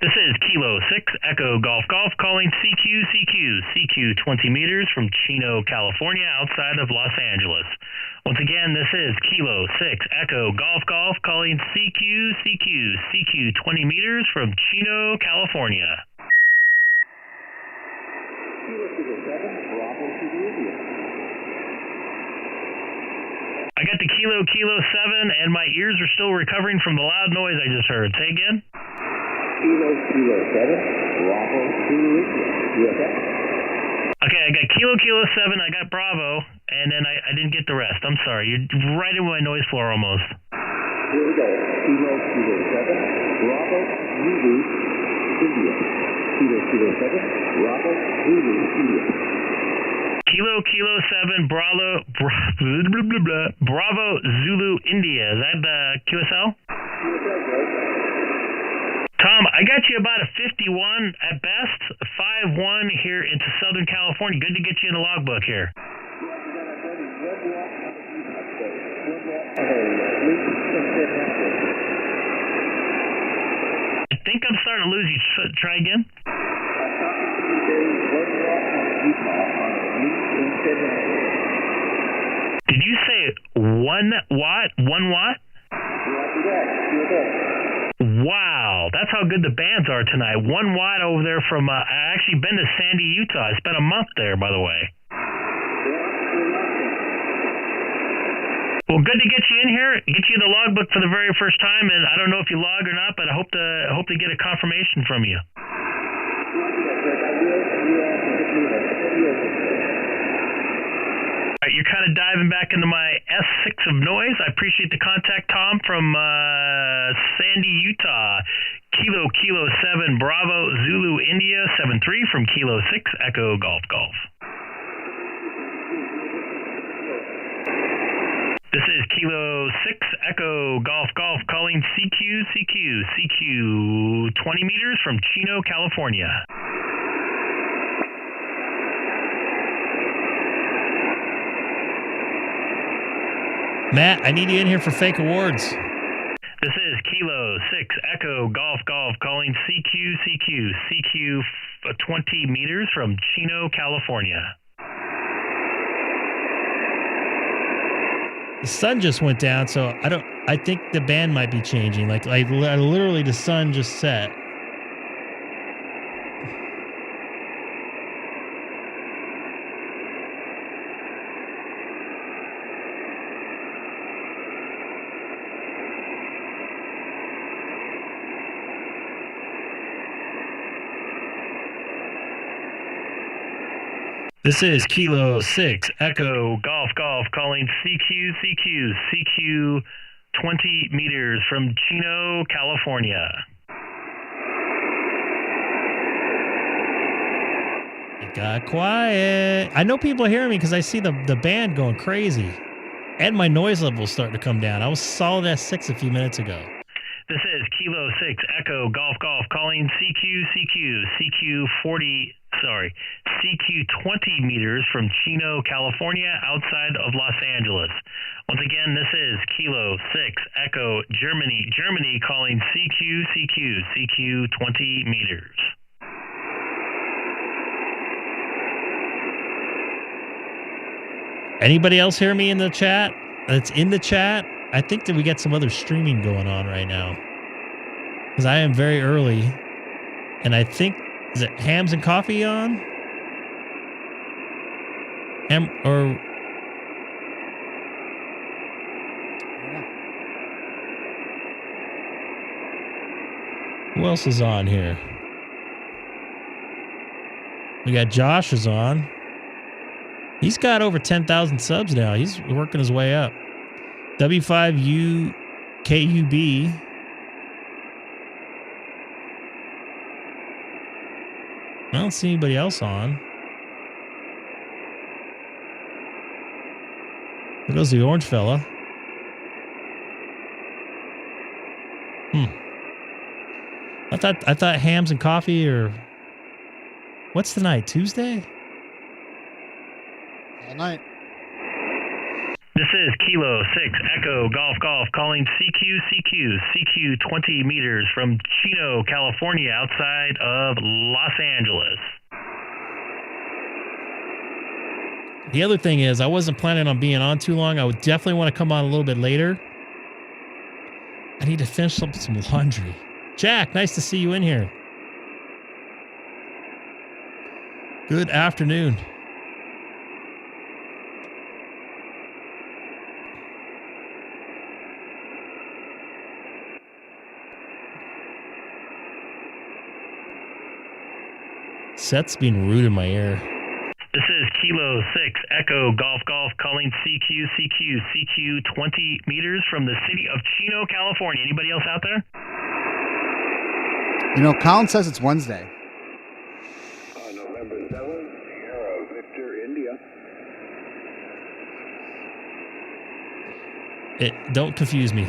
This is Kilo 6 Echo Golf calling CQ 20 meters from Chino, California, outside of Los Angeles. Once again, this is Kilo 6 Echo Golf calling CQ 20 meters from Chino, California. I got the Kilo 7, and my ears are still recovering from the loud noise I just heard. Say again? Kilo 7, Bravo 2, okay? Okay, I got Kilo 7, I got Bravo, and then I didn't get the rest. I'm sorry. You're right in my noise floor almost. Here we go. Kilo 7, Bravo Zulu, India. Kilo 7, Bravo Zulu, India. Kilo 7, Bravo Zulu, India. Is that the QSL? QSL, right? Tom, I got you about a 51 at best, 5-1 here into Southern California. Good to get you in the logbook here. I think I'm starting to lose you. Try again. Did you say 1 watt? 1 watt? Wow, that's how good the bands are tonight. 1 watt over there from, I actually been to Sandy, Utah. I spent a month there, by the way. Well, good to get you in here, get you the logbook for the very first time, and I don't know if you log or not, but I hope to get a confirmation from you. All right, you're kind of diving back into my S6 of noise. I appreciate the contact, Tom, from Sandy, Utah. Kilo 7 Bravo Zulu India 73 from Kilo 6 Echo Golf Golf. This is Kilo 6 Echo Golf Golf calling CQ 20 meters from Chino, California. Matt, I need you in here for fake awards. This is Kilo 6 Echo Golf Golf calling CQ 20 meters from Chino, California. The sun just went down, so I think the band might be changing. Like literally the sun just set. This is Kilo 6 Echo Golf Golf calling CQ 20 meters from Chino, California. It got quiet. I know people are hearing me because I see the band going crazy. And my noise level is starting to come down. I was solid at 6 a few minutes ago. This is Kilo 6 Echo Golf Golf calling CQ 20 meters from Chino, California, outside of Los Angeles. Once again, this is Kilo 6 Echo Germany calling CQ 20 meters. Anybody else hear me in the chat? That's in the chat? I think that we got some other streaming going on right now. Because I am very early. And I think, is it Hams and Coffee on? Who else is on here? We got Josh is on. He's got over 10,000 subs now. He's working his way up. W5U KUB. I don't see anybody else on. There goes the orange fella. I thought Hams and Coffee or what's the night? Tuesday? All night. This is Kilo 6 Echo Golf Golf calling CQ 20 meters from Chino, California, outside of Los Angeles. The other thing is, I wasn't planning on being on too long. I would definitely want to come on a little bit later. I need to finish up some laundry. Jack, nice to see you in here. Good afternoon. Seth's being rude in my ear. This is Kilo 6 Echo Golf Golf calling CQ 20 meters from the city of Chino, California. Anybody else out there? You know, Colin says it's Wednesday. November 7th, Sierra Victor, India. Don't confuse me.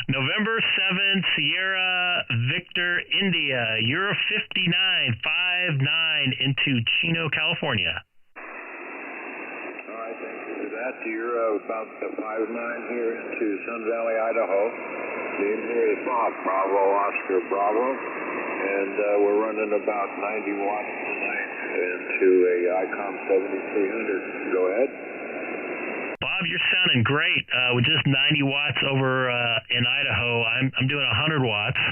November 7th, Sierra Victor, India. Euro 5959 into Chino, California. All right, thank you for that. You're about 59 here into Sun Valley, Idaho. Name here is Bob, Bravo, Oscar, Bravo. And we're running about 90 watts tonight into a Icom 7300. Go ahead. Bob, you're sounding great. With just 90 watts over in Idaho, I'm doing 100 watts,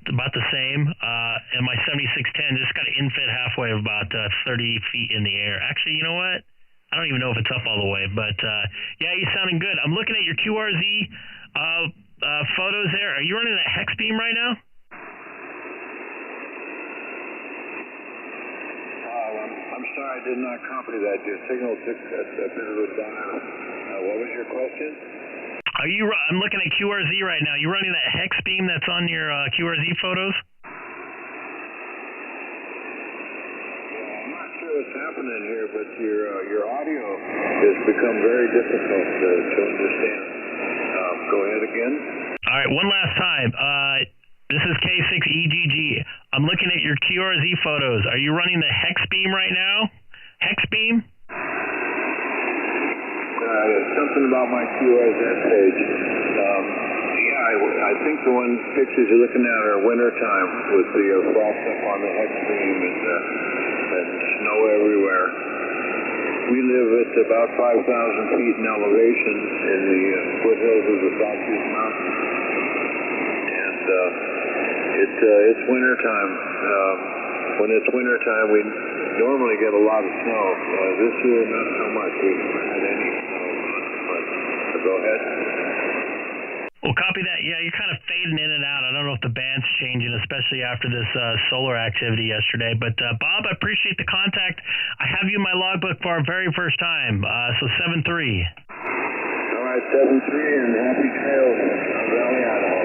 about the same. And my 7610 just got an infit halfway of about 30 feet in the air. Actually, you know what? I don't even know if it's up all the way, but yeah, you're sounding good. I'm looking at your QRZ photos there. Are you running a hex beam right now? I'm sorry, I did not copy that. Your signal took a bit of a dial. What was your question? I'm looking at QRZ right now. You running that hex beam that's on your QRZ photos? I'm not sure what's happening here, but your audio has become very difficult to understand. Go ahead again. All right, one last time. This is K6EGG. I'm looking at your QRZ photos. Are you running the hex beam right now? Hex beam? Something about my QRZ page. I think the pictures you're looking at are wintertime with the frost up on the hex beam and snow everywhere. We live at about 5,000 feet in elevation in the foothills of the Sawtooth Mountains. And it's wintertime. When it's wintertime, we normally get a lot of snow. This year, not so much. We haven't had any snow. But go ahead. Well, copy that. Yeah, you're kind of fading in and out. I don't know if the band's changing, especially after this solar activity yesterday. But, Bob, I appreciate the contact. I have you in my logbook for our very first time, so 7-3. All right, 7-3, and happy trails on Valley, Idaho.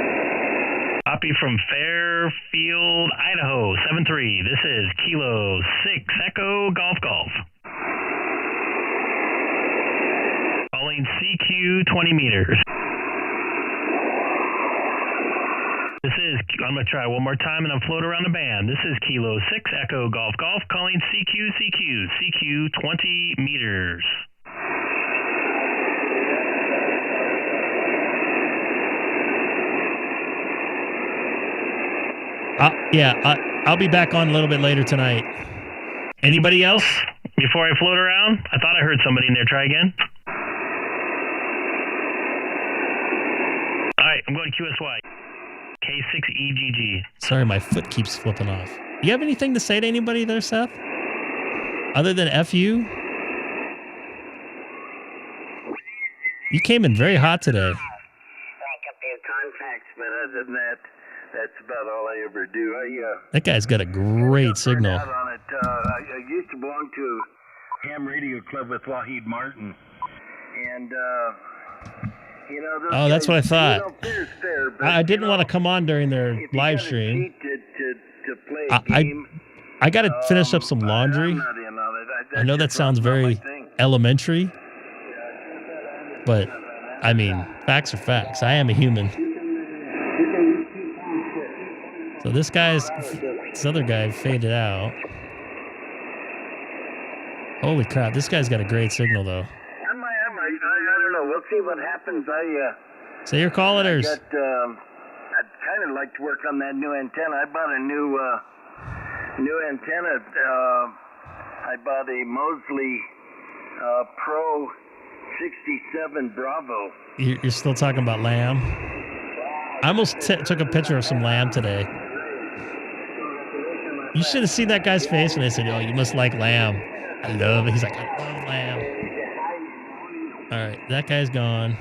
Copy from Fairfield, Idaho, 7-3. This is Kilo 6 Echo Golf Golf. Calling CQ 20 meters. I'm going to try one more time and I'm float around the band. This is Kilo 6 Echo Golf Golf calling CQ 20 meters. I'll be back on a little bit later tonight. Anybody else before I float around? I thought I heard somebody in there. Try again. All right, I'm going QSY. K6EGG. Sorry, my foot keeps flipping off. You have anything to say to anybody there, Seth? Other than F you? You came in very hot today. Back up your contacts, but other than that, that's about all I ever do. That guy's got a great signal. Out on it. I used to belong to a ham radio club with Wahid Martin. And, oh, that's what I thought. Fair's fair, but, I didn't want to come on during their live stream. To play a game, I got to finish up some laundry. I'm not in on it. I know that sounds very elementary, but I mean, facts are facts. I am a human. So this other guy faded out. Holy crap, this guy's got a great signal though. I don't know. We'll see what happens. Say your call letters. I'd kind of like to work on that new antenna. I bought a new antenna. I bought a Mosley Pro 67 Bravo. You're still talking about lamb? I almost took a picture of some lamb today. You should have seen that guy's face when I said, "Oh, you must like lamb." I love it. He's like, "I love lamb." All right, that guy's gone.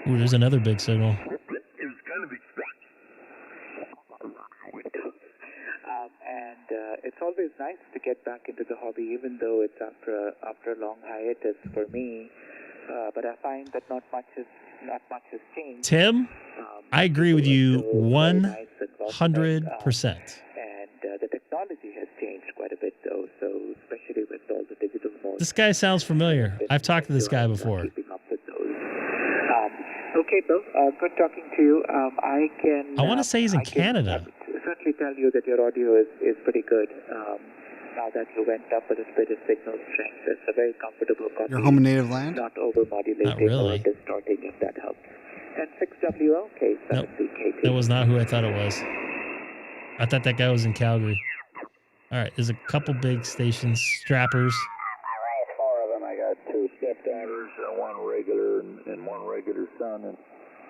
Ooh, there's another big signal. It was kind of and it's always nice to get back into the hobby, even though it's after a long hiatus for me. But I find that not much has changed. Tim, I agree with you 100%. And the technology has changed quite a bit, though. So especially with all the digital modes. This guy sounds familiar. I've talked to this guy before. Keeping up with those. Okay, Bill. Good talking to you. I want to say he's in Canada. Certainly tell you that your audio is pretty good. now that you went up a little bit in signal strength. It's a very comfortable copy. Your home and native land? Not over-modulating Not really. or distorting, if that helps. And 6WL, K7C, Nope. K2. That was not who I thought it was. I thought that guy was in Calgary. All right, there's a couple big stations, strappers. 4 of them. I got 2 stepdaughters, 1 regular and 1 regular son, and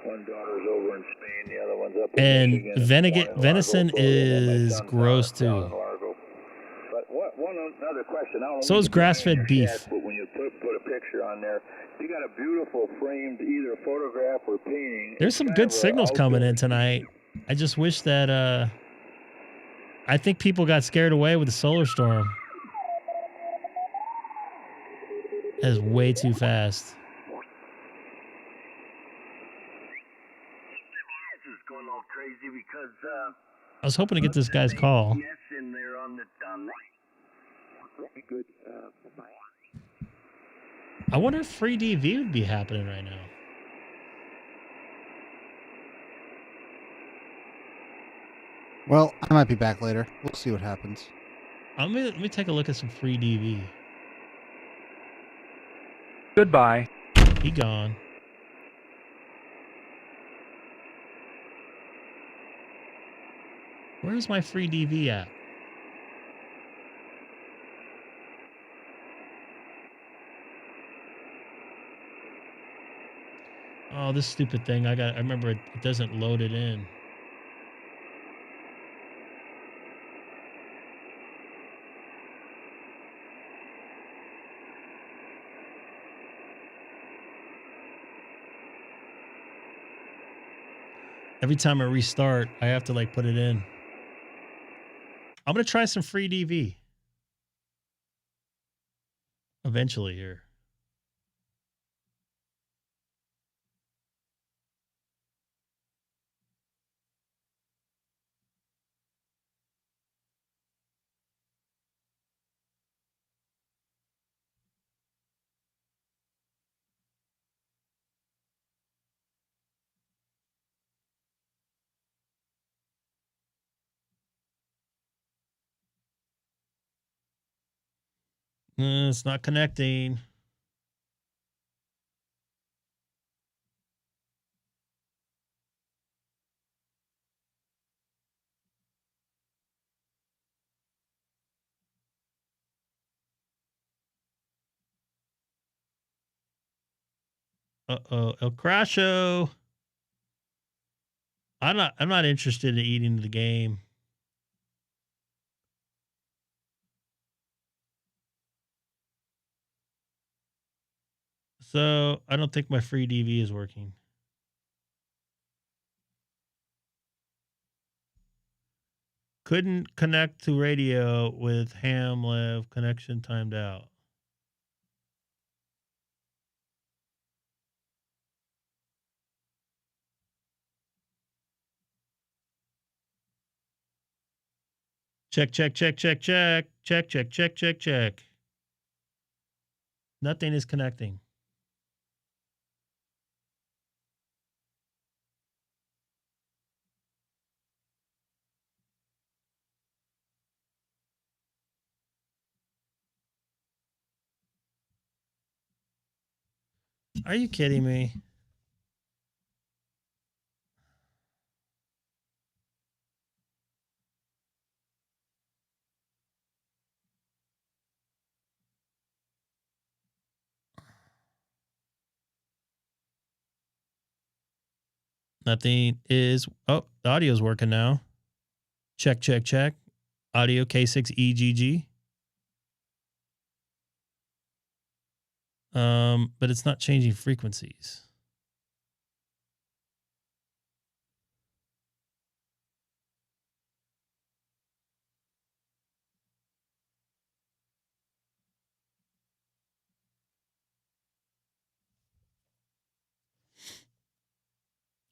1 daughter's over in Spain. The other one's up in And Michigan, venison Florida, and my is son's gross down too. in Largo. But one other question. I don't know So if is you can grass-fed your beef. stats, But when you put a picture on there, you got a beautiful framed either photograph or painting. There's some good signals coming in tonight. I just wish that I think people got scared away with the solar storm. That's way too fast. This is going all crazy because I was hoping to get this guy's call. yes in there on the Good. I wonder if free DV would be happening right now. Well, I might be back later. We'll see what happens. Let me take a look at some free DV. Goodbye. He gone. Where's my free DV at? Oh, this stupid thing. I remember it doesn't load it in. Every time I restart, I have to like put it in. I'm going to try some free DV. Eventually here. It's not connecting. Uh-oh, El Crasho. I'm not interested in eating the game. So I don't think my free DV is working. Couldn't connect to radio with Hamlev. Connection timed out. Check, check, check, check, check. Check, check, check, check, check. Nothing is connecting. Are you kidding me? Nothing is. Oh, the audio's working now. Check, check, check. Audio K6EGG. But it's not changing frequencies.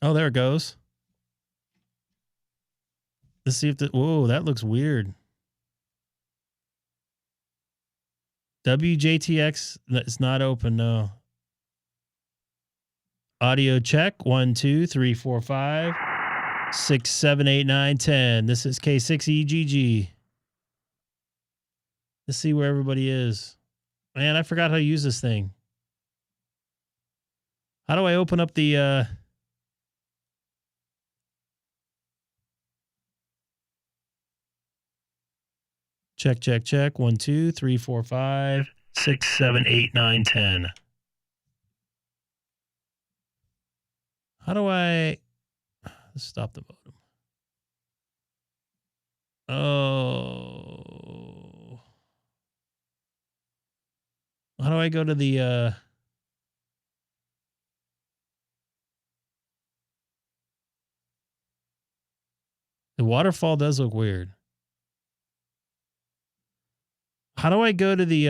Oh, there it goes. Let's see if whoa, that looks weird. WJTX, it's not open, no. Audio check. 1, 2, 3, 4, 5, 6, 7, 8, 9, 10. This is K6EGG. Let's see where everybody is. Man, I forgot how to use this thing. How do I open up the check, check, check. 1, 2, 3, 4, 5, 6, 7, 8, 9, 10. How do I stop the modem? Oh. How do I go to the waterfall does look weird. How do I go to the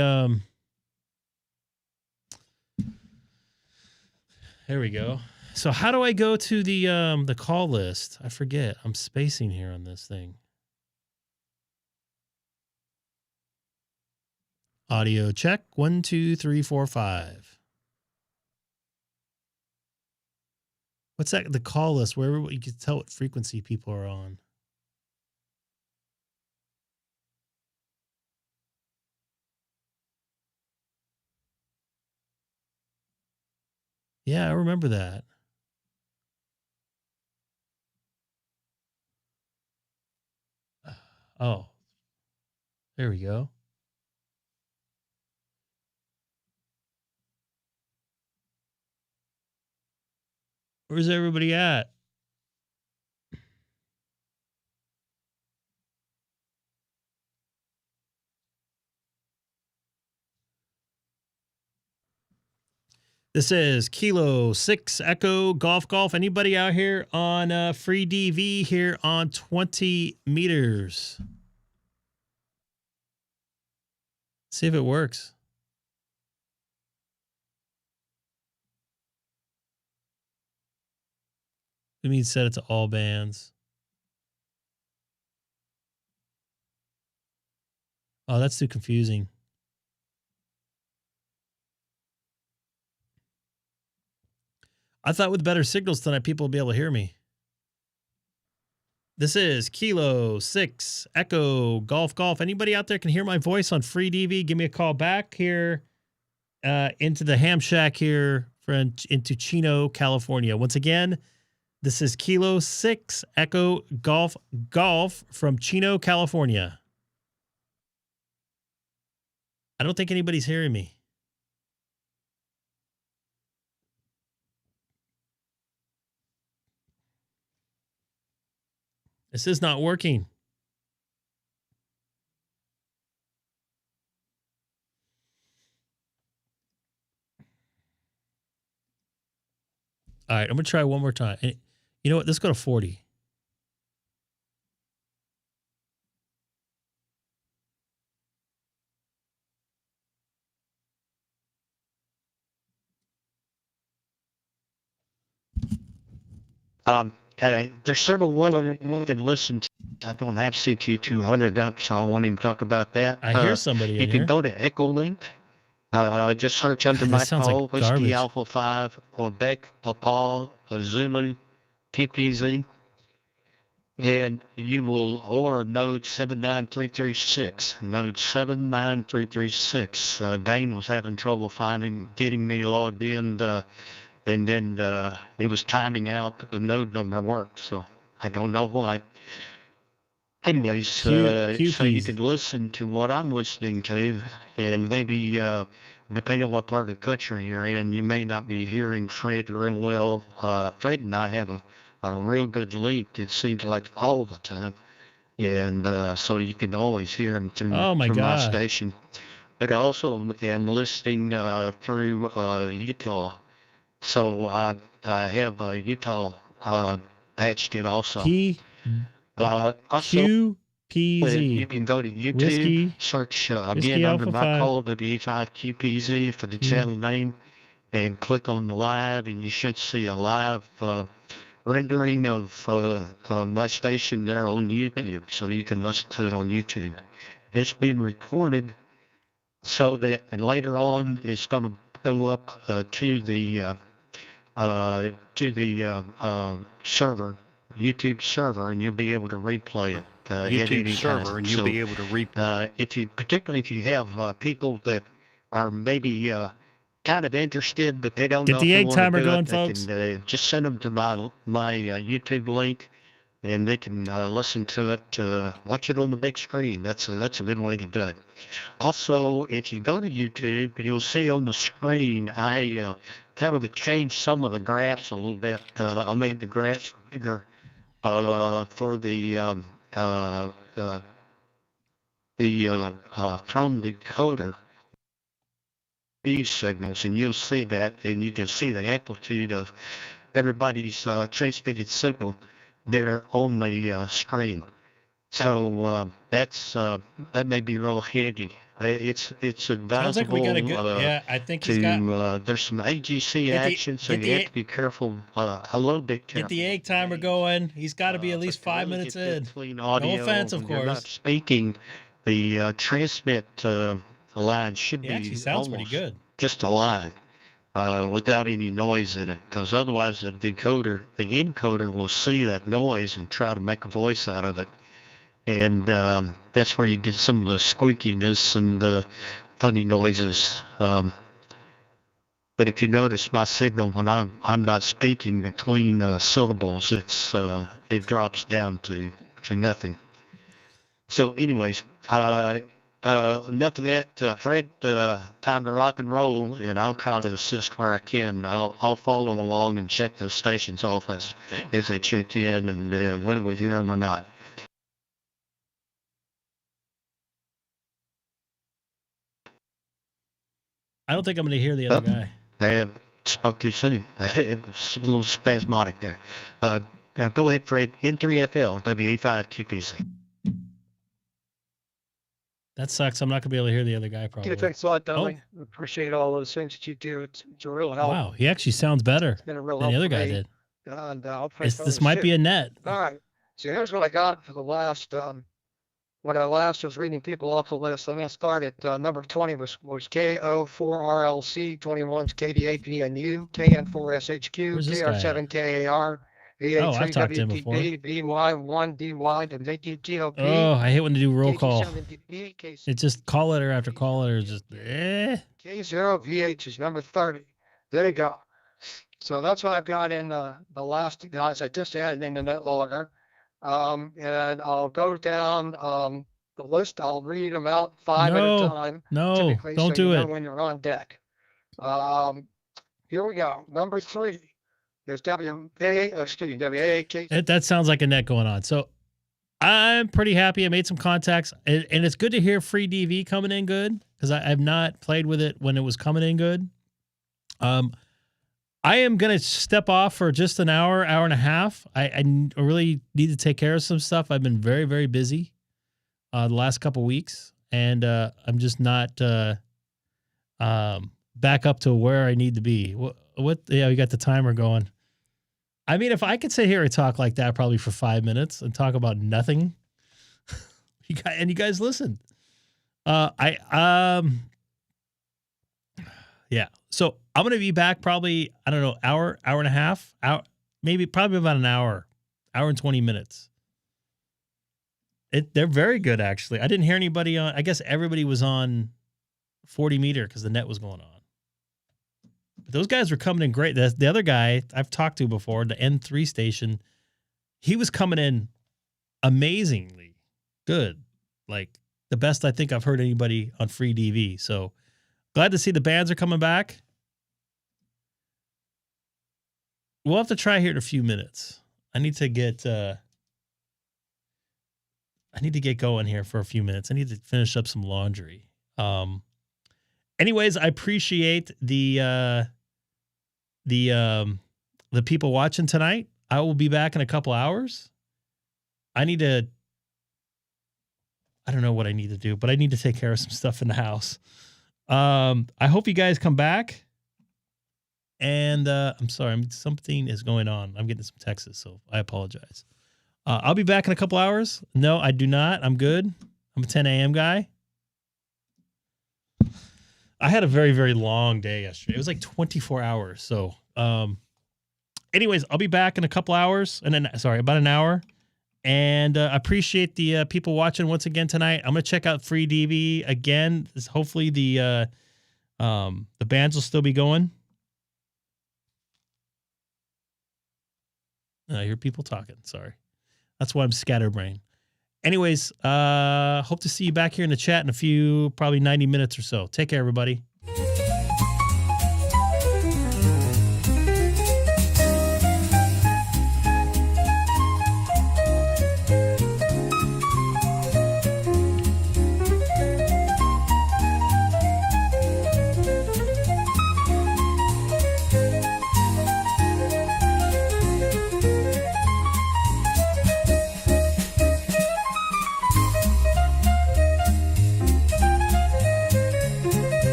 there we go. So how do I go to the call list? I forget. I'm spacing here on this thing. Audio check. 1, 2, 3, 4, 5. What's that? The call list, where you can tell what frequency people are on. Yeah, I remember that. Oh, there we go. Where's everybody at? This is Kilo 6 Echo Golf Golf. Anybody out here on free DV here on 20 meters? See if it works. We need to set it to all bands. Oh, that's too confusing. I thought with better signals tonight, people would be able to hear me. This is Kilo 6 Echo Golf Golf. Anybody out there can hear my voice on free DV? Give me a call back here into the Ham Shack here into Chino, California. Once again, this is Kilo 6 Echo Golf Golf from Chino, California. I don't think anybody's hearing me. This is not working. All right, I'm going to try one more time. And you know what? Let's go to 40. There's several ones I can listen to. I don't have CQ200 up, so I want him to talk about that. I hear somebody You in can here. go to Echolink. Just search under That my sounds call, like Whiskey garbage. Alpha 5, Quebec, Paul, Zulu, TPZ, and you will, or node 79336. Node 79336. Dane was having trouble getting me logged in, and then it was timing out. The node number worked, so I don't know why. Anyways, so you can listen to what I'm listening to, and maybe depending on what part of the country you're in, you may not be hearing Fred real well. Fred and I have a real good link, it seems like all the time, and so you can always hear him through my station. But I also am listening through Utah, so I have Utah patched in also. QPZ. You can go to YouTube, Whiskey, search again Whiskey under Alpha my 5. call, W5QPZ for the channel name, and click on the live, and you should see a live rendering of my station there on YouTube, so you can listen to it on YouTube. It's been recorded so that, and later on, it's going to go up to the server, YouTube server, and you'll be able to replay it. YouTube server, and you'll be able to particularly if you have people that are maybe kind of interested, but they don't Get know the if they egg want to timer do going, it, folks. they can just send them to my YouTube link, and they can listen to it, watch it on the big screen. That's a good way to do it. Also, if you go to YouTube, you'll see on the screen I kind of changed some of the graphs a little bit. I made the graphs bigger for the from the decoder these signals, and you'll see that, and you can see the amplitude of everybody's transmitted signal there on the screen. So that may be real handy. It's advisable. Sounds like we got a good. Yeah, I think he's got. There's some AGC action, so you have to be careful. A little bit careful. Get the egg timer going. He's got to be at least 5 minutes in. No offense, of course. Not speaking, the transmit line should be actually sounds pretty good. Just a line. Without any noise in it, because otherwise the encoder will see that noise and try to make a voice out of it, and that's where you get some of the squeakiness and the funny noises. But if you notice my signal when I'm not speaking between syllables, it drops down to nothing. So, anyways, enough of that, Fred. Time to rock and roll, and I'll kind of assist where I can. I'll follow along and check those stations off as they check in, and whether we hear them or not. I don't think I'm going to hear the other guy. I spoke too soon. It's a little spasmodic there. Go ahead, Fred. N3FL, W85QPC. That sucks. I'm not going to be able to hear the other guy probably. Yeah, thanks a lot, Dolly. Appreciate all those things that you do. It's a real help. Wow, he actually sounds better than the other guy did. And, this might be a net. All right. So here's what I got for the last, when I last was reading people off the list. I'm going to start at number 20 was KO4RLC, 21's KD8VNU, KN4SHQ, KR7KAR, I've talked to him before. BY1DY, and ATGOP. Oh, I hate when they do roll call. It's just call letter after call letter. It's just K0VH is number 30. There you go. So that's what I've got in the last guys I just added in the net logger. And I'll go down the list. I'll read them out 5 at a time. No, don't do it. When you're on deck. Here we go. Number 3. There's WAAK. That sounds like a net going on. So I'm pretty happy. I made some contacts, and it's good to hear free DV coming in good, because I've not played with it when it was coming in good. I am going to step off for just an hour and a half. I really need to take care of some stuff. I've been very, very busy the last couple weeks, and I'm just not back up to where I need to be. Yeah, we got the timer going. I mean, if I could sit here and talk like that probably for 5 minutes and talk about nothing, you guys listen. Yeah. So I'm going to be back probably, I don't know, hour and a half, probably about an hour and 20 minutes. They're very good, actually. I didn't hear anybody on, I guess everybody was on 40 meter because the net was going on. But those guys were coming in great. The other guy I've talked to before, the N3 station, he was coming in amazingly good. Like the best I think I've heard anybody on free DV. So glad to see the bands are coming back. We'll have to try here in a few minutes. I need to get going here for a few minutes. I need to finish up some laundry. Anyways, I appreciate the people watching tonight. I will be back in a couple hours. I don't know what I need to do, but I need to take care of some stuff in the house. I hope you guys come back. And I'm sorry, something is going on. I'm getting some texts, so I apologize. I'll be back in a couple hours. No, I do not. I'm good. I'm a 10 a.m. guy. I had a very, very long day yesterday. It was like 24 hours. So, anyways, I'll be back in a couple hours, and then, sorry, about an hour. And appreciate the people watching once again tonight. I'm gonna check out Free DV again. Hopefully the bands will still be going. I hear people talking. Sorry, that's why I'm scatterbrained. Anyways, hope to see you back here in the chat in a few, probably 90 minutes or so. Take care, everybody.